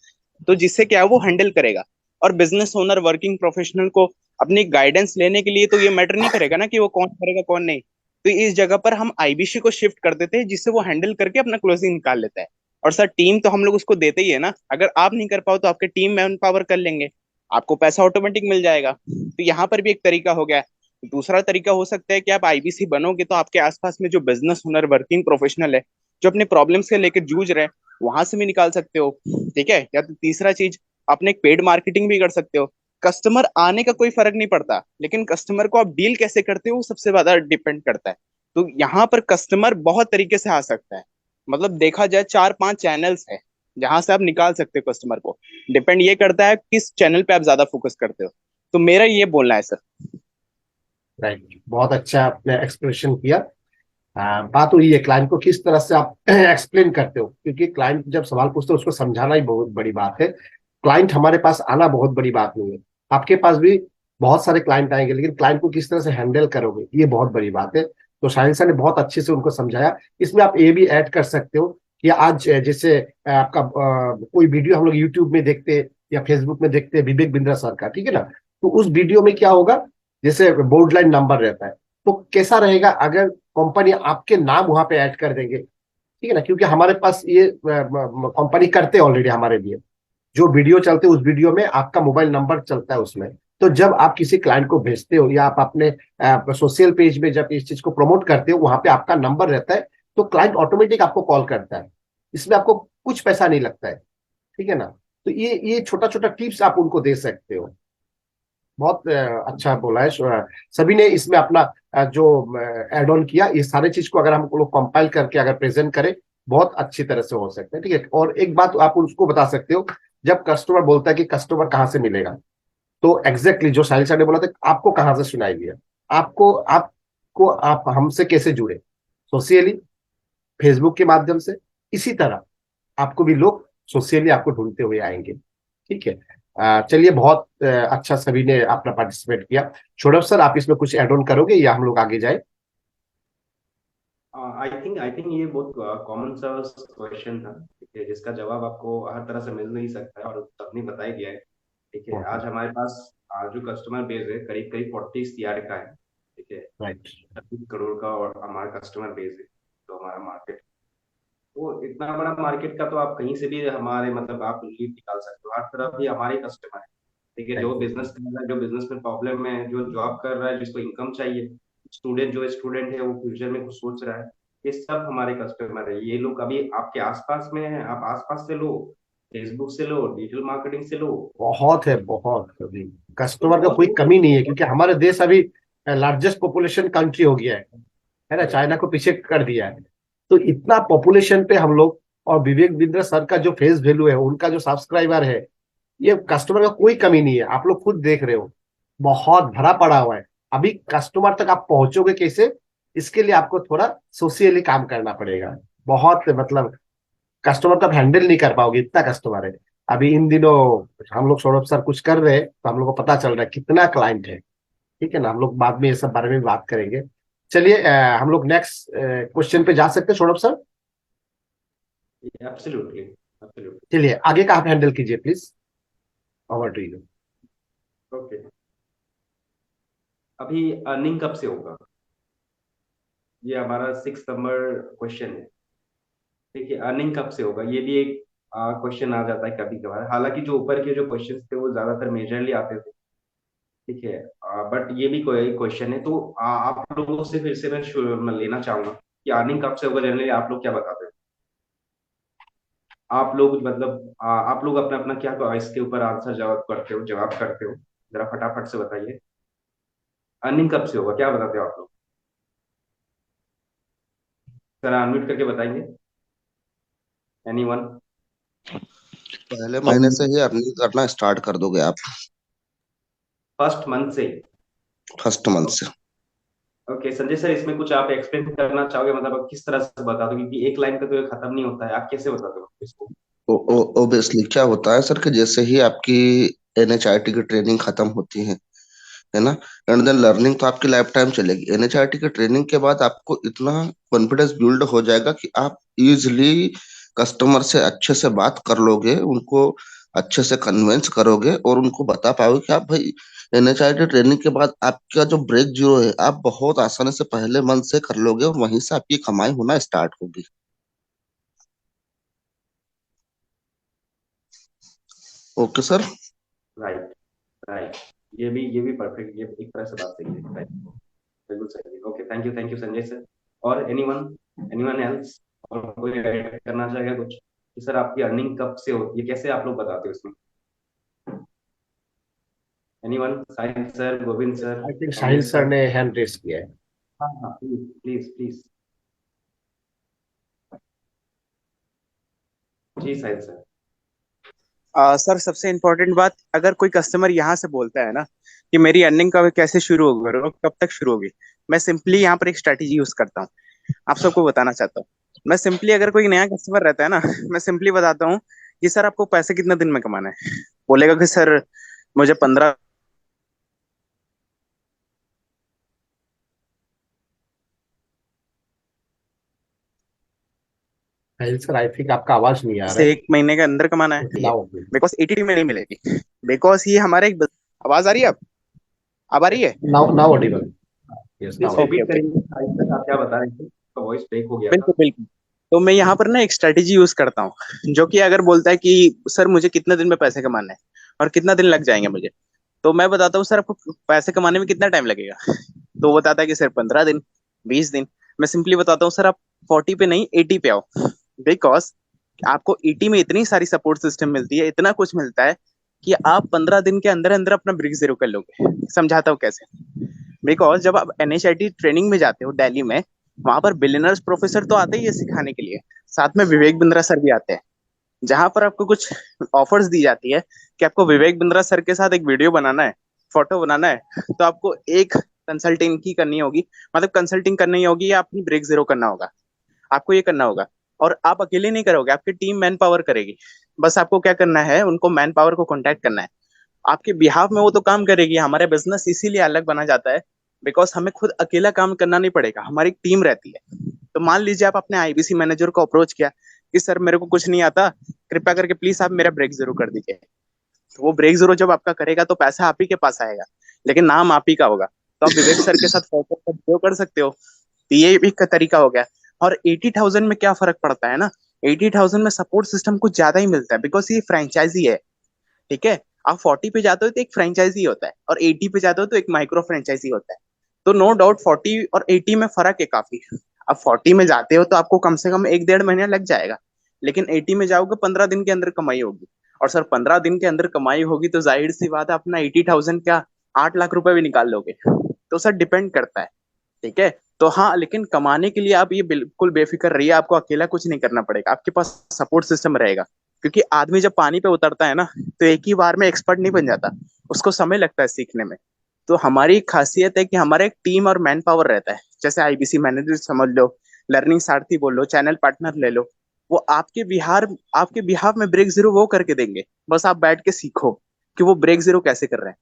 तो जिससे क्या है वो हैंडल करेगा। और बिजनेस ओनर वर्किंग प्रोफेशनल को अपनी गाइडेंस लेने के लिए तो ये मैटर नहीं करेगा ना कि वो कौन करेगा कौन नहीं, तो इस जगह पर हम आईबीसी को शिफ्ट कर देते हैं, जिससे वो हैंडल करके अपना क्लोजिंग निकाल लेता है। और सर टीम तो हम लोग उसको देते ही है ना, अगर आप नहीं कर पाओ तो आपके टीम मैन पावर कर लेंगे, आपको पैसा ऑटोमेटिक मिल जाएगा। तो यहाँ पर भी एक तरीका हो गया। दूसरा तरीका हो सकता है कि आप आईबीसी बनोगे तो आपके आसपास में जो बिजनेस ओनर वर्किंग प्रोफेशनल है, जो अपने प्रॉब्लम्स के लेकर जूझ रहे हैं, वहां से भी निकाल सकते हो। ठीक है, या तो तीसरा चीज, आपने एक पेड मार्केटिंग भी कर सकते हो। कस्टमर आने का कोई फर्क नहीं पड़ता, लेकिन कस्टमर को आप डील कैसे करते हो वो सबसे ज्यादा डिपेंड करता है। तो यहाँ पर कस्टमर बहुत तरीके से आ सकता है, मतलब देखा जाए 4-5 चैनल्स है जहां से आप निकाल सकते हो कस्टमर को। डिपेंड ये करता है किस चैनल पे आप ज्यादा फोकस करते हो। तो मेरा ये बोलना है सर। राइट, बहुत अच्छा आपने एक्सप्लेनेशन किया। बात हुई है क्लाइंट को किस तरह से आप एक्सप्लेन करते हो, क्योंकि क्लाइंट जब सवाल पूछते हो उसको समझाना ही बहुत बड़ी बात है। क्लाइंट हमारे पास आना बहुत बड़ी बात नहीं है, आपके पास भी बहुत सारे क्लाइंट आएंगे, लेकिन क्लाइंट को किस तरह से हैंडल करोगे ये बहुत बड़ी बात है। तो साहिल सर ने बहुत अच्छे से उनको समझाया। इसमें आप ये भी ऐड कर सकते हो कि आज जैसे आपका कोई वीडियो हम लोग यूट्यूब में देखते हैं या फेसबुक में देखते हैं विवेक बिंद्रा सर का, ठीक है ना, तो उस वीडियो में क्या होगा, जैसे बोर्ड लाइन नंबर रहता है, तो कैसा रहेगा अगर कंपनी आपके नाम वहां पे ऐड कर देंगे, ठीक है ना, क्योंकि हमारे पास ये कंपनी करते ऑलरेडी हमारे लिए, जो वीडियो चलते उस वीडियो में आपका मोबाइल नंबर चलता है उसमें। तो जब आप किसी क्लाइंट को भेजते हो या आप अपने सोशल पेज में जब इस चीज को प्रमोट करते हो, वहां पे आपका नंबर रहता है, तो क्लाइंट ऑटोमेटिक आपको कॉल करता है, इसमें आपको कुछ पैसा नहीं लगता है, ठीक है ना। तो ये छोटा छोटा टिप्स आप उनको दे सकते हो। बहुत अच्छा बोला है सभी ने इसमें अपना जो एड ऑन किया, ये सारे चीज को अगर हम लोग कंपाइल करके अगर प्रेजेंट करें, बहुत अच्छी तरह से हो सकते हैं, ठीक है। और एक बात आप उसको बता सकते हो, जब कस्टमर बोलता है कि कस्टमर कहाँ से मिलेगा, तो एग्जैक्टली जो साहिल सर ने बोला था, आपको कहाँ से सुनाई दिया, आप हमसे कैसे जुड़े, सोशली, फेसबुक के माध्यम से, इसी तरह आपको भी लोग सोशली आपको ढूंढते हुए आएंगे, ठीक है। चलिए, बहुत अच्छा सभी ने अपना पार्टिसिपेट किया। सौरभ सर, आप इसमें कुछ एड ऑन करोगे या हम लोग आगे जाए? आई थिंक ये बहुत कॉमन सा क्वेश्चन था, ठीक है, जिसका जवाब आपको हर तरह से मिल नहीं सकता है और सबने बता ही दिया है। ठीक है, आज हमारे पास जो कस्टमर बेस है करीब करीब 40 CR का है। ठीक है, राइट, 30 करोड़ का और हमारा कस्टमर बेस है, तो हमारा मार्केट, तो इतना बड़ा मार्केट का तो आप कहीं से भी हमारे मतलब आप लीड निकाल सकते हो, हर तरफ भी हमारे कस्टमर है। ठीक है, जो बिजनेस कर रहा है, जो बिजनेस में प्रॉब्लम है, जो जॉब कर रहा है, जिसको इनकम चाहिए, स्टूडेंट, जो स्टूडेंट है वो फ्यूचर में कुछ सोच रहा है, ये सब हमारे कस्टमर है। ये लोग अभी आपके आसपास में है, आप आसपास से लो, फेसबुक से लो, डिजिटल मार्केटिंग से लो। बहुत है, बहुत अभी तो कस्टमर का बहुत कोई लोग कमी नहीं है, क्योंकि हमारा देश अभी लार्जेस्ट पॉपुलेशन कंट्री हो गया है ना, चाइना को पीछे कर दिया है। तो इतना पॉपुलेशन पे हम लोग, और विवेक बिंद्रा सर का जो फेस वैल्यू है, उनका जो सब्सक्राइबर है, ये कस्टमर का कोई कमी नहीं है, आप लोग खुद देख रहे हो, बहुत भरा पड़ा हुआ है। अभी कस्टमर तक आप पहुंचोगे कैसे, इसके लिए आपको थोड़ा सोशियली काम करना पड़ेगा। बहुत मतलब कस्टमर तो आप हैंडल नहीं कर पाओगे, इतना कस्टमर है। अभी इन दिनों हम लोग सौरभ सर कुछ कर रहे हैं, तो हम लोग को पता चल रहा है कितना क्लाइंट है, ठीक है ना। हम लोग बाद में ये सब बारे में भी बात करेंगे। चलिए, हम लोग नेक्स्ट क्वेश्चन पे जा सकते हैं सौरभ सर। Absolutely, absolutely. चलिए, आगे का आप हैंडल कीजिए please, over to you. Okay, अभी अर्निंग कब से होगा, ये हमारा 6 नंबर क्वेश्चन है। ठीक है, अर्निंग कब से होगा, ये भी एक क्वेश्चन आ जाता है कभी कभार। हालांकि जो ऊपर के जो क्वेश्चन थे वो ज्यादातर मेजरली आते थे। ठीक है, बट ये भी कोई क्वेश्चन है, तो आप लोगों से फिर से मैं लेना चाहूंगा कि अर्निंग कब से होगा, जनरली आप लोग क्या बताते हैं, आप लोग मतलब आप लोग अपना अपना क्या इसके ऊपर आंसर जवाब करते हो, जरा फटाफट से बताइए, अर्निंग कब से होगा, क्या बताते हो आप लोग, जरा अनम्यूट करके बताएंगे, एनीवन। पहले महीने से ही अर्निंग करना स्टार्ट कर दोगे आप, फर्स्ट मंथ से ही? फर्स्ट मंथ से। ओके संजय सर, इसमें कुछ आप एक्सप्लेन करना चाहोगे? मतलब आप किस तरह से बता दो, क्योंकि एक लाइन पे तो ये खत्म नहीं होता है, आप कैसे बताते हो इसको? ओबियसली क्या होता है सर कि जैसे ही आपकी एनएचआरटी की ट्रेनिंग खत्म होती है ना, एंड देन लर्निंग तो आपकी लाइफ टाइम चलेगी। एनएचआरटी की ट्रेनिंग के बाद आपको इतना कॉन्फिडेंस बिल्ड हो जाएगा कि आप इजिली कस्टमर से अच्छे से बात कर लोगे, उनको अच्छे से कन्विंस करोगे और उनको बता पाओगे कि आप भाई एनएचआरटी ट्रेनिंग के बाद आपका जो ब्रेक जीरो है आप बहुत आसानी से पहले मंथ से कर लोगे और वहीं से आपकी कमाई होना स्टार्ट होगी। Okay sir. Right, right. ये भी परफेक्ट, ये एक तरह से बात सही है, राइट। बिल्कुल सही है। Okay, thank you Sanjay sir. और एनीवन, एनीवन एल्स, और कोई ऐड करना चाहेगा कुछ कि सर आपकी अर्निंग कब से होती है, कैसे आप लोग बताते हो इसमें? Anyone, Sahil sir, Govind sir, I think Sahil Kamlesh sir sir. ने हैंड रेस किया है। हाँ हाँ, प्लीज प्लीज प्लीज। जी साहिल सर। सर सबसे इम्पोर्टेंट बात, अगर कोई कस्टमर यहाँ से बोलता है ना कि मेरी अर्निंग कब कैसे शुरू होगी और कब तक शुरू होगी, मैं सिंपली यहाँ पर एक स्ट्रेटेजी यूज करता हूँ, आप सबको बताना चाहता हूँ। मैं सिंपली, अगर कोई नया कस्टमर रहता है ना, मैं सिंपली बताता हूँ कि सर आपको पैसे कितने दिन में कमाना है। बोलेगा कि सर मुझे 15। साहिल सर आई थिंक आपका आवाज नहीं आ रहा से है। 1 महीने के अंदर कमाना है, नाउ बिकॉज एटीडी में नहीं मिलेगी, बिकॉज ये हमारे एक आवाज आ रही है अब आ रही है। Now now Audible. Yes now please okay repeat okay, करेंगे साहिल सर, आप क्या बता रहे थे? आपका वॉइस ब्रेक हो गया था। बिल्कुल बिल्कुल। तो मैं यहाँ पर ना एक स्ट्रेटेजी यूज करता हूँ, जो कि अगर बोलता है कि सर मुझे कितने दिन में पैसे कमाना है और कितना दिन लग जाएंगे मुझे, तो मैं बताता हूँ सर आपको पैसे कमाने में कितना टाइम लगेगा। तो वो बताता है कि सर 15 दिन, 20 दिन। मैं सिंपली बताता हूँ सर आप 40 पे नहीं 80 पे आओ, बिकॉज आपको 80 में इतनी सारी सपोर्ट सिस्टम मिलती है, इतना कुछ मिलता है कि आप 15 दिन के अंदर अंदर अपना ब्रिक जीरो कर लोगे। समझाता हूँ कैसे। बिकॉज जब आप एनएचआईटी ट्रेनिंग में जाते हो दिल्ली में, वहां पर बिलियनर्स प्रोफेसर तो आते ही है सिखाने के लिए, साथ में विवेक बिंद्रा सर भी आते हैं, जहां पर आपको कुछ ऑफर्स दी जाती है कि आपको विवेक बिंद्रा सर के साथ एक वीडियो बनाना है, फोटो बनाना है, तो आपको एक कंसल्टिंग की करनी होगी, मतलब कंसल्टिंग करनी होगी या अपनी ब्रेक जीरो करना होगा, आपको ये करना होगा। और आप अकेले नहीं करोगे, आपकी टीम मैन पावर करेगी। बस आपको क्या करना है, उनको मैन पावर को कॉन्टेक्ट करना है, आपके बिहाफ में वो तो काम करेगी। हमारा बिजनेस इसीलिए अलग बना जाता है, बिकॉज हमें खुद अकेला काम करना नहीं पड़ेगा, हमारी एक टीम रहती है। तो मान लीजिए आप अपने आईबीसी मैनेजर को अप्रोच किया कि सर मेरे को कुछ नहीं आता, कृपया करके प्लीज आप मेरा ब्रेक जीरो कर दीजिए। तो वो ब्रेक जीरो जब आपका करेगा तो पैसा आप ही के पास आएगा, लेकिन नाम आप ही का होगा। तो आप विवेक सर के साथ फोटो कर सकते हो, तो ये भी एक तरीका हो गया। और 80,000 में क्या फर्क पड़ता है ना, 80,000 में सपोर्ट सिस्टम कुछ ज्यादा ही मिलता है, बिकॉज ये फ्रेंचाइजी है। ठीक है, आप 40 पे जाते हो तो एक फ्रेंचाइजी होता है, और 80 पे जाते हो तो एक माइक्रो फ्रेंचाइजी होता है। तो नो डाउट 40 और 80 में फर्क है काफी। अब 40 में जाते हो तो आपको कम से कम 1 डेढ़ महीना लग जाएगा, लेकिन 80 में जाओगे 15 दिन के अंदर कमाई होगी। और सर 15 दिन के अंदर कमाई होगी तो जाहिर सी बात है अपना 80,000 क्या 8 लाख रुपए भी निकाल लोगे। तो सर डिपेंड करता है। ठीक है, तो हाँ, लेकिन कमाने के लिए आप ये बिल्कुल बेफिक्र रहिए, आपको अकेला कुछ नहीं करना पड़ेगा, आपके पास सपोर्ट सिस्टम रहेगा। क्योंकि आदमी जब पानी पे उतरता है ना, तो एक ही बार में एक्सपर्ट नहीं बन जाता, उसको समय लगता है सीखने में। तो हमारी खासियत है कि हमारा एक टीम और मैन पावर रहता है, जैसे आईबीसी मैनेजर समझ लो, लर्निंग सारथी बोल लो, चैनल पार्टनर ले लो। वो आपके बिहार में ब्रेक जीरो वो करके देंगे, बस आप बैठ के सीखो कि वो ब्रेक जीरो कैसे कर रहे हैं।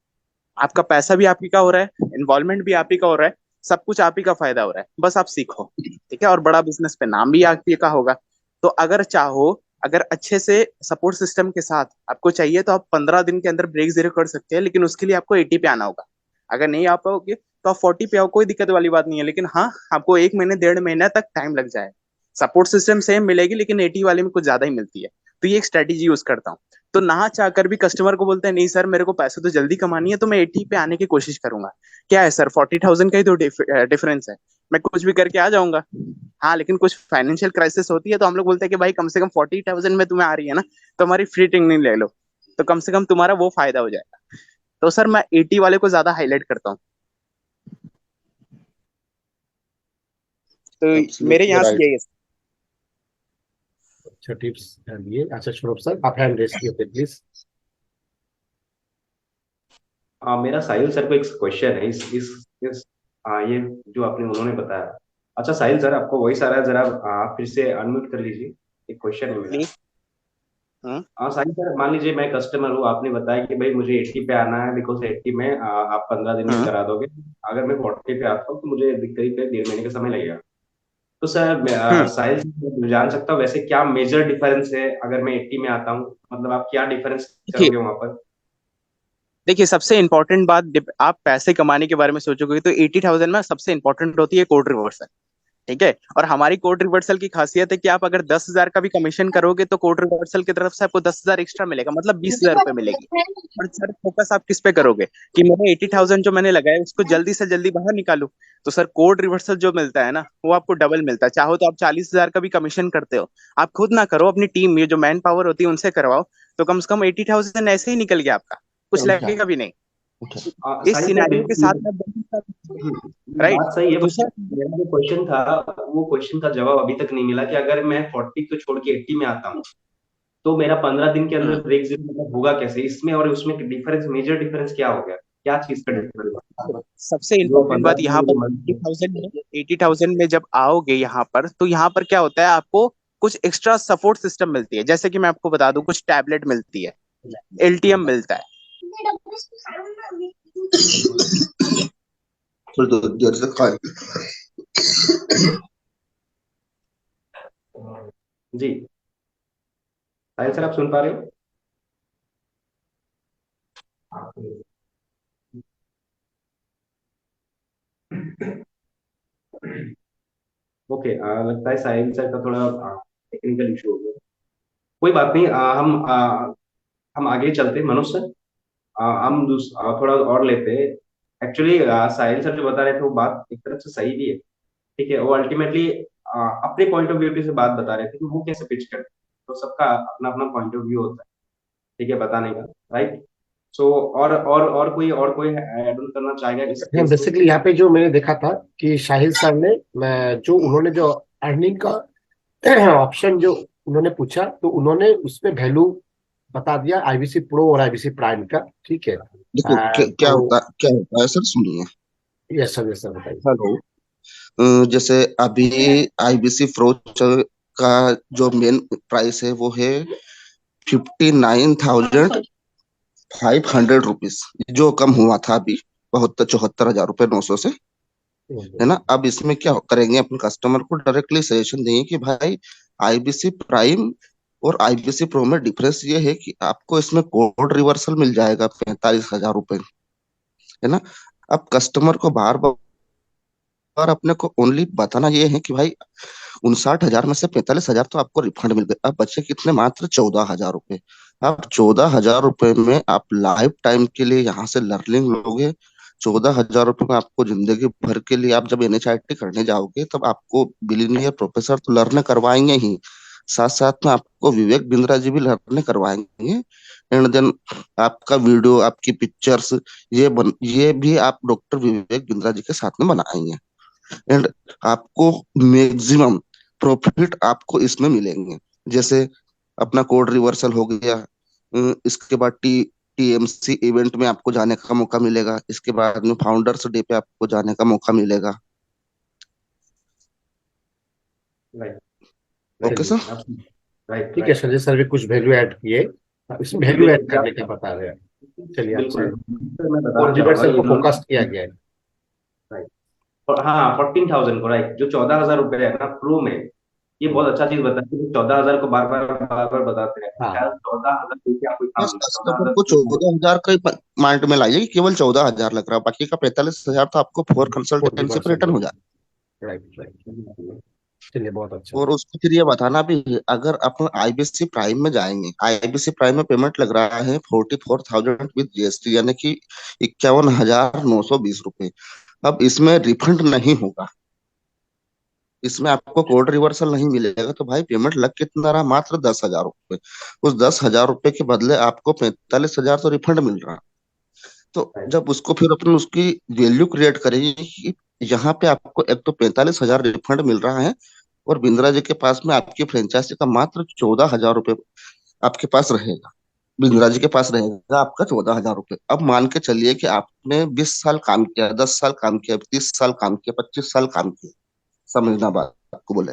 आपका पैसा भी आप ही का हो रहा है, इन्वॉल्वमेंट भी आप ही का हो रहा है, सब कुछ आप ही का फायदा हो रहा है, बस आप सीखो। ठीक है, और बड़ा बिजनेस पे नाम भी आप ही का होगा। तो अगर चाहो, अगर अच्छे से सपोर्ट सिस्टम के साथ आपको चाहिए, तो आप 15 दिन के अंदर ब्रेक जीरो कर सकते हैं, लेकिन उसके लिए आपको 80 पे आना होगा। अगर नहीं आ पाओगे तो आप 40 पे आओ, कोई दिक्कत वाली बात नहीं है, लेकिन हाँ, आपको 1 महीने 1.5 महीने तक टाइम लग जाए। सपोर्ट सिस्टम सेम मिलेगी, लेकिन 80 वाले में कुछ ज्यादा ही मिलती है। तो ये एक स्ट्रेटेजी यूज करता हूँ। तो ना चाहकर भी कस्टमर को बोलते हैं नहीं सर मेरे को पैसे तो जल्दी कमानी है, तो मैं 80 पे आने की कोशिश करूंगा। क्या है सर, 40,000 का ही तो डिफरेंस है, मैं कुछ भी करके आ जाऊंगा। हाँ, लेकिन कुछ फाइनेंशियल क्राइसिस होती है, तो हम लोग बोलते हैं कि भाई कम से कम 40,000 में तुम्हें आ रही है ना, तो हमारी फ्री ट्रेनिंग ले लो, तो कम से कम तुम्हारा वो फायदा हो जाएगा। तो सर मैं 80 वाले को ज्यादा हाईलाइट करता हूँ। तो मेरे एब्सोल्युटली यहाँ से राइट। यही है। अच्छा टिप्स लिए। अच्छा शुभ सर आप हैंड रेस किए थे प्लीज। मेरा साहिल सर को एक क्वेश्चन है, इस ये जो आपने उन्होंने बताया। अच्छा साहिल सर, आपको वॉइस आ रहा है, जरा आप फिर से अनम्यूट कर लीजिए। एक क्वेश्चन है मेरा। प्लीज। हाँ। हाँ साहिल सर, मान लीजिए मैं कस्टमर हूँ, आपने बताया कि भाई मुझे 80 पे आना है, बिकॉज 80 में आप 15 दिन में हाँ। करा दोगे। अगर मैं 40 पे आता हूँ तो मुझे करीब करीब 1.5 महीने का समय लगेगा। तो सर साहिल सर, मैं जान सकता हूँ वैसे क्या मेजर डिफरेंस है अगर मैं 80 में आता हूँ? मतलब आप क्या डिफरेंस देखिए करोगे वहां पर? देखिए सबसे इंपॉर्टेंट बात, आप पैसे कमाने के बारे में सोचोगे तो 80,000 में सबसे इंपॉर्टेंट होती है कोड रिवर्सल। ठीक है। और हमारी कोड रिवर्सल की खासियत है कि आप अगर 10,000 का भी कमीशन करोगे तो कोड रिवर्सल की तरफ से आपको 10,000 एक्स्ट्रा मिलेगा, मतलब 20,000 रुपये मिलेगी। और सर फोकस आप किस पे करोगे कि मैंने 80,000 जो मैंने लगाया उसको जल्दी से जल्दी बाहर निकालूं। तो सर कोड रिवर्सल जो मिलता है ना वो आपको डबल मिलता है। चाहो तो आप 40,000 का भी कमीशन करते हो, आप खुद ना करो, अपनी टीम ये जो मैन पावर होती है उनसे करवाओ, तो कम से कम 80,000 ऐसे ही निकल गया आपका, कुछ उठा लगेगा भी नहीं। उठा। इस साहिल सर सिनेरियो के साथ बिल्कुल, में ये राइट। बात सही है, तो बट सर मेरा जो क्वेश्चन था वो क्वेश्चन का जवाब अभी तक नहीं मिला कि अगर मैं 40 को छोड़ के 80 में आता हूँ तो मेरा 15 दिन के अंदर हम्म, ब्रेक जीरो मतलब होगा कैसे? इसमें और उसमें डिफरेंस, मेजर डिफरेंस क्या हो गया? क्या चीज का डिफरेंस सबसे जो इम्पोर्टेंट 15 बात दिन यहाँ में पर मंथ 80,000 में जब आओगे यहाँ पर तो यहाँ पर क्या होता है, आपको कुछ एक्स्ट्रा सपोर्ट सिस्टम मिलती है। जैसे कि मैं आपको बता दूं, कुछ टैबलेट मिलती है, एलटीएम मिलता है। फिर तो देर से खाए। जी साहिल सर, आप सुन पा रहे हो? ओके, लगता है साहिल सर का थोड़ा टेक्निकल इशू हो गया। कोई बात नहीं, हम आगे चलते हैं। मनोज सर, थोड़ा और लेते हैं। एक्चुअली साहिल सर जो बता रहे थे वो बात एक तरफ से सही भी है। ठीक है, वो अल्टीमेटली अपने पॉइंट ऑफ व्यू से बात बता रहे थे कि वो कैसे पिच करते हैं। तो सबका अपना अपना पॉइंट ऑफ व्यू होता है, ठीक है, बताने का। राइट। सो और कोई ऐड ऑन करना चाहेगा इस केस को? बेसिकली यहाँ पे जो मैंने देखा था कि शाहिद सर ने जो उन्होंने जो अर्निंग का ऑप्शन जो उन्होंने पूछा तो उन्होंने उसमें वैल्यू बता दिया आईबीसी प्रो और आईबीसी प्राइम का। ठीक है। देखो तो क्या होता है सर, सुनिए। यस सर बताइए। हेलो। जैसे अभी आईबीसी प्रो का जो मेन प्राइस है वो है 59,500 रुपीज, जो कम हुआ था अभी, 74,000 रुपये 900 से, है ना। अब इसमें क्या करेंगे, अपने कस्टमर को डायरेक्टली सजेशन देंगे कि भाई आईबीसी प्राइम और आईबीसी प्रो में डिफरेंस ये है कि आपको इसमें कोड रिवर्सल मिल जाएगा 45,000 रुपये, है ना। अब कस्टमर को बार बार अपने को ओनली बताना ये है कि भाई 59,000 में से 45,000 तो आपको रिफंड मिल गए, अब बचे कितने, मात्र 14,000 रुपये। अब 14,000 रुपये में आप लाइफ टाइम के लिए यहाँ से लर्निंग लोगे। 14,000 रुपये में आपको जिंदगी भर के लिए, आप जब एनएचआईटी करने जाओगे तब आपको बिलीनियर प्रोफेसर तो लर्न करवाएंगे ही, साथ साथ में आपको विवेक बिंद्रा जी भी लर्न करवाएंगे। एंड देन आपका वीडियो, आपकी पिक्चर्स, ये भी आप डॉक्टर विवेक बिंद्रा जी के साथ में बनाएंगे। एंड आपको मैक्सिमम प्रॉफिट आपको इसमें मिलेंगे। जैसे अपना कोड रिवर्सल हो गया, इसके बाद टीएमसी इवेंट में आपको जाने का मौका मिलेगा, इसके बाद में फाउंडर्स डे पे आपको जाने का मौका मिलेगा। राइट। ओके चलिए सर। राइट ठीक है, राइट। संजय सर भी कुछ वैल्यू ऐड किए, इसमें वैल्यू ऐड करने का बता रहे हैं। चलिए बिल्कुल अच्छा। सर, मैं और बताना चाहूंगा रिवर्सल ये को दोनों। फोकस किया गया है। राइट। और हाँ, 14,000 को, राइट, जो 14,000 रुपये है ना प्रो में, ये बहुत अच्छा चीज बताया कि 14,000 को बार बार बताते हैं। हाँ। शायद 14,000 से क्या कोई काम बस नहीं है, कस्टमर 14,000 को से काम 14,000 का ही माइंड में लाइए कि केवल 14,000 लग रहा है, बाकी का 45,000 तो आपको फोर और कंसल्टेंसी पर रिवर्सल रिटर्न हो मिलेगा। जाए। Right right. नहीं। चलिए बहुत अच्छा। और उसको फिर ये बताना भी है, अगर अपन आईबीसी प्राइम में जाएंगे, आईबीसी प्राइम में पेमेंट लग रहा है 44,000 विद जीएसटी, यानी कि 51,920 रुपये। अब इसमें रिफंड नहीं होगा, इसमें आपको कोड रिवर्सल नहीं मिलेगा, तो भाई पेमेंट लग कितना रहा, मात्र 10,000 रुपये। उस 10,000 रुपये के बदले आपको 45,000 तो रिफंड मिल रहा। तो जब उसको फिर अपन उसकी वैल्यू क्रिएट करेंगे कि यहाँ पे आपको एक तो 45,000 रिफंड मिल रहा है, और बिंद्रा जी के पास में आपकी फ्रेंचाइजी का मात्र 14,000 रुपये आपके पास रहेगा। बिंद्रा जी के पास रहेगा आपका 14,000 रुपये। अब मान के चलिए कि आपने 20 साल काम किया, 10 साल काम किया, 30 साल काम किया, 25 साल काम किया, समझना बात आपको बोले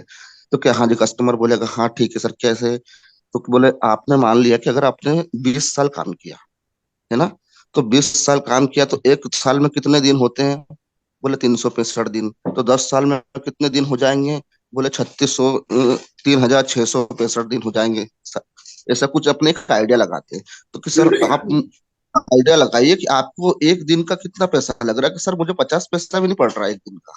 तो क्या, हाँ जी, कस्टमर बोलेगा हाँ ठीक है सर कैसे, तो बोले आपने मान लिया कि अगर आपने 20 साल काम किया है ना, तो 20 साल काम किया तो एक साल में कितने दिन होते हैं, बोले 365 दिन। तो 10 साल में कितने दिन हो जाएंगे, बोले 3600, 3,665 दिन हो जाएंगे। ऐसा कुछ अपने एक आइडिया लगाते हैं। तो कि सर आप आइडिया लगाइए कि आपको एक दिन का कितना पैसा लग रहा है, कि सर मुझे 50 पैसा भी नहीं पड़ रहा है एक दिन का।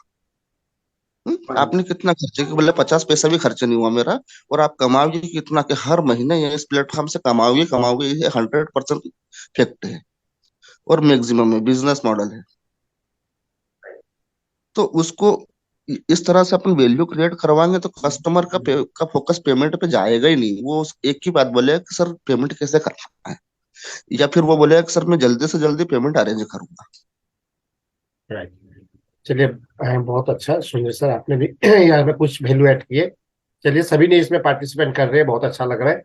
आपने कितना खर्चे, कि बोले 50 पैसा भी खर्च नहीं हुआ मेरा, और आप कमाओगे कितना, कि हर महीने ये इस प्लेटफॉर्म से कमाओगे कमाओगे, ये 100% फैक्ट है और मैक्सिमम है, बिजनेस मॉडल है। तो उसको इस तरह से अपन वैल्यू क्रिएट करवाएंगे तो कस्टमर का फोकस पेमेंट पे जाएगा ही नहीं। वो एक ही बात बोलेगा कि सर पेमेंट कैसे करना है, या फिर वो बोलेगा कि सर मैं जल्दी से जल्दी पेमेंट अरेंज करूंगा। राइट। चलिए, बहुत अच्छा सुनील सर, आपने भी यहाँ पे कुछ वैल्यू ऐड किए। चलिए, सभी ने इसमें पार्टिसिपेट कर रहे हैं, बहुत अच्छा लग रहा है।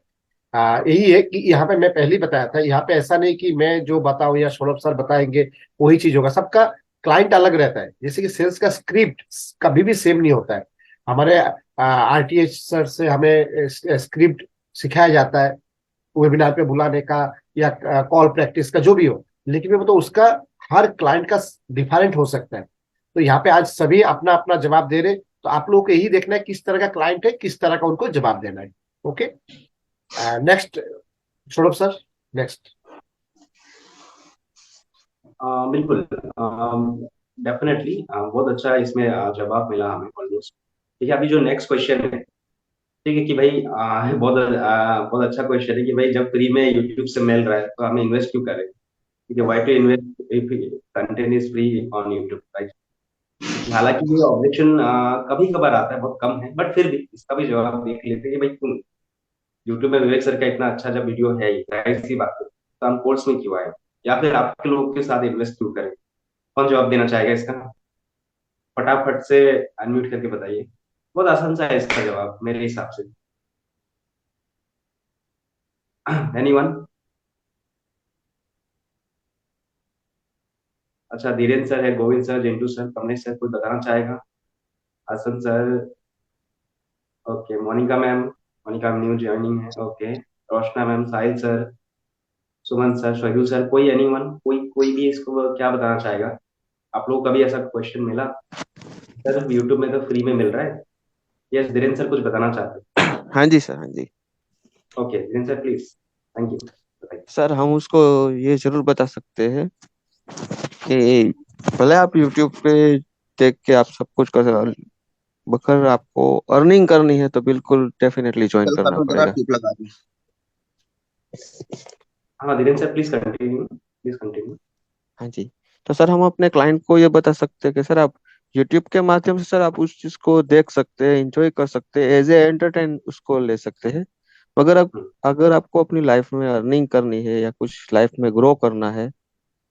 यही है कि यहाँ पे मैं पहले ही बताया था, यहाँ पे ऐसा नहीं कि मैं जो बताऊं या सौरभ सर बताएंगे वही चीज होगा। सबका क्लाइंट अलग रहता है। जैसे कि सेल्स का स्क्रिप्ट कभी भी सेम नहीं होता है। हमारे आरटीएच सर से हमें स्क्रिप्ट सिखाया जाता है, वेबिनार पे बुलाने का या कॉल प्रैक्टिस का, जो भी हो। लेकिन मैं तो उसका हर क्लाइंट का डिफरेंट हो सकता है। तो यहाँ पे आज सभी अपना अपना जवाब दे रहे, तो आप लोगों को यही देखना है किस तरह का क्लाइंट है, किस तरह का उनको जवाब देना है। Okay, next Saurabh sir, next. बिल्कुल, डेफिनेटली बहुत अच्छा इसमें जवाब मिला हमें ऑलमोस्ट। ठीक है, अभी जो नेक्स्ट क्वेश्चन है, ठीक है कि भाई बहुत अच्छा क्वेश्चन है कि भाई जब फ्री में यूट्यूब से मिल रहा है तो हमें इन्वेस्ट क्यों करें। ठीक है, why to invest if content is free on YouTube, right. हालांकि ये ऑब्जेक्शन कभी कभार आता है, बहुत कम है, बट फिर भी इसका भी जवाब देख लेते हैं कि भाई क्यों यूट्यूब में विवेक सर का इतना अच्छा जब वीडियो है ही, जाहिर सी बात है, तो हम कोर्स में क्यों आए, या फिर आपके लोगों के साथ इन्वेस्ट क्यों करें। कौन जवाब देना चाहेगा इसका, फटाफट से अनम्यूट करके बताइए। बहुत आसान सा है इसका जवाब मेरे हिसाब से। एनीवन? अच्छा, धीरेन्द्र सर है, Govind sir, Jintu sir, Kamlesh sir, कोई बताना चाहेगा? Hasan sir, okay, Monica ma'am, Monica new joining है, okay, Roshna ma'am, Sahil sir, Suman sir, Shahil sir, कोई एनीवन, कोई कोई भी इसको क्या बताना चाहेगा। आप लोग को कभी ऐसा क्वेश्चन मिला, सर यूट्यूब में तो फ्री में मिल रहा है? यस, धीरेन्द्र सर कुछ बताना चाहते हाँ जी सर, हाँ जी। हैं? Okay, Dhirendra sir please, thank you, बताइए। सर हम उसको ये जरूर बता सकते हैं कि भले आप यूट्यूब पे देख के आप सब कुछ कर, मगर आपको अर्निंग करनी है तो बिल्कुल डेफिनेटली ज्वाइन कल करना काटो जरा, पड़ेगा। टिप लगा दी। हाँ Dhirendra sir please continue, please continue. हाँ जी। तो सर हम अपने क्लाइंट को ये बता सकते हैं कि सर आप यूट्यूब के माध्यम से सर आप उस चीज को देख सकते हैं, एंजॉय कर सकते हैं, एज ए एंटरटेन उसको ले सकते हैं। मगर अब अगर आपको अपनी लाइफ में अर्निंग करनी है या कुछ लाइफ में ग्रो करना है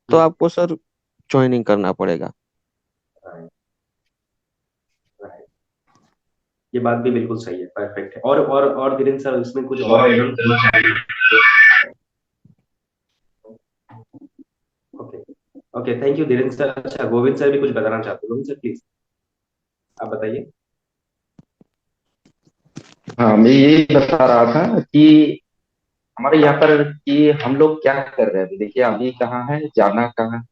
तो आपको सर ज्वाइनिंग करना पड़ेगा। राइट, राइट, ये बात भी बिल्कुल सही है, परफेक्ट है। और धीरेन्द्र सर इसमें कुछ और ऐड ऑन करना चाहेंगे? Okay, okay, thank you Dhirendra sir. अच्छा, गोविंद सर भी कुछ बताना चाहते हैं, गोविंद सर प्लीज आप बताइए। हाँ, मैं यही बता रहा था कि हमारे यहाँ पर कि हम लोग क्या कर रहे हैं अभी। देखिए अभी कहाँ है, जाना कहाँ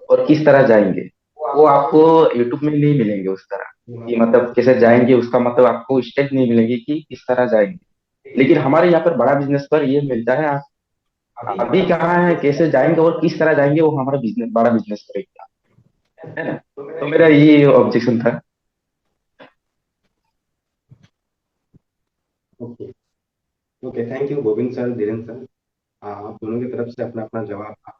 और किस तरह जाएंगे, वो आपको यूट्यूब में नहीं मिलेंगे उस तरह कि मतलब कैसे जाएंगे, उसका मतलब आपको स्टेप नहीं मिलेंगे कि किस तरह जाएंगे। लेकिन हमारे यहाँ पर बड़ा बिजनेस पर ये मिलता है, आप अभी कहाँ है, कैसे जाएंगे और किस तरह जाएंगे, वो हमारा बिजनेस बड़ा बिजनेस करेगा, है ना। तो मेरा ये ऑब्जेक्शन था। Okay, okay, thank you Govind sir, Dhirendra sir, आप दोनों की तरफ से अपना अपना जवाब था।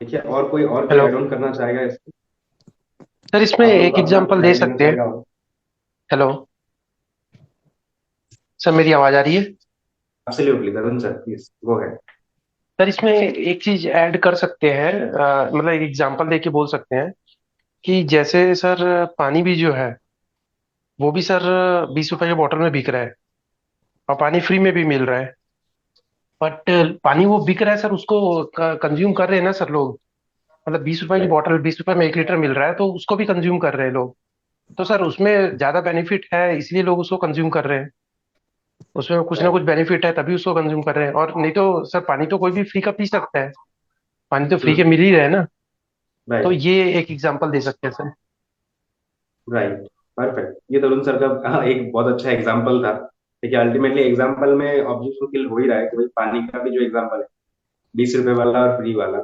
ठीक है, और कोई हेलो ऐड ऑन करना चाहेगा इसमें? सर, इसमें आप लोग एक का अपना एग्जांपल दे राय देना सकते हैं। चाहेगा? हेलो सर, मेरी आवाज आ रही है? एब्सोल्युटली धर्म sir, please go ahead. Sir, इसमें एक चीज ऐड कर सकते हैं, मतलब एक एग्जांपल दे के बोल सकते हैं कि जैसे सर पानी भी जो है वो भी सर 20 रुपए के बॉटल में बिक रहा है और पानी फ्री में भी मिल रहा है। बट पानी वो बिक रहा है सर, उसको कंज्यूम कर रहे हैं ना सर लोग। मतलब 20 रुपए की बॉटल, 20 रुपए में 1 लीटर मिल रहा है, तो उसको भी कंज्यूम कर रहे हैं लोग। तो सर उसमें ज्यादा बेनिफिट है, इसलिए लोग उसको कंज्यूम कर रहे हैं। उसमें कुछ ना राइट कुछ बेनिफिट है, तभी उसको कंज्यूम कर रहे हैं। और नहीं तो सर पानी तो कोई भी फ्री का पी सकता है, पानी तो फ्री के मिल ही रहे हैं ना। तो राइट ये एक एग्जांपल दे सकते हैं सर। Right perfect. ये तरुण सर का एक बहुत अच्छा एग्जाम्पल था। देखिए अल्टीमेटली एग्जाम्पल में ऑब्जेक्ट फील हो ही रहा है कि भाई पानी का भी जो एग्जाम्पल है, 20 रुपए वाला और फ्री वाला,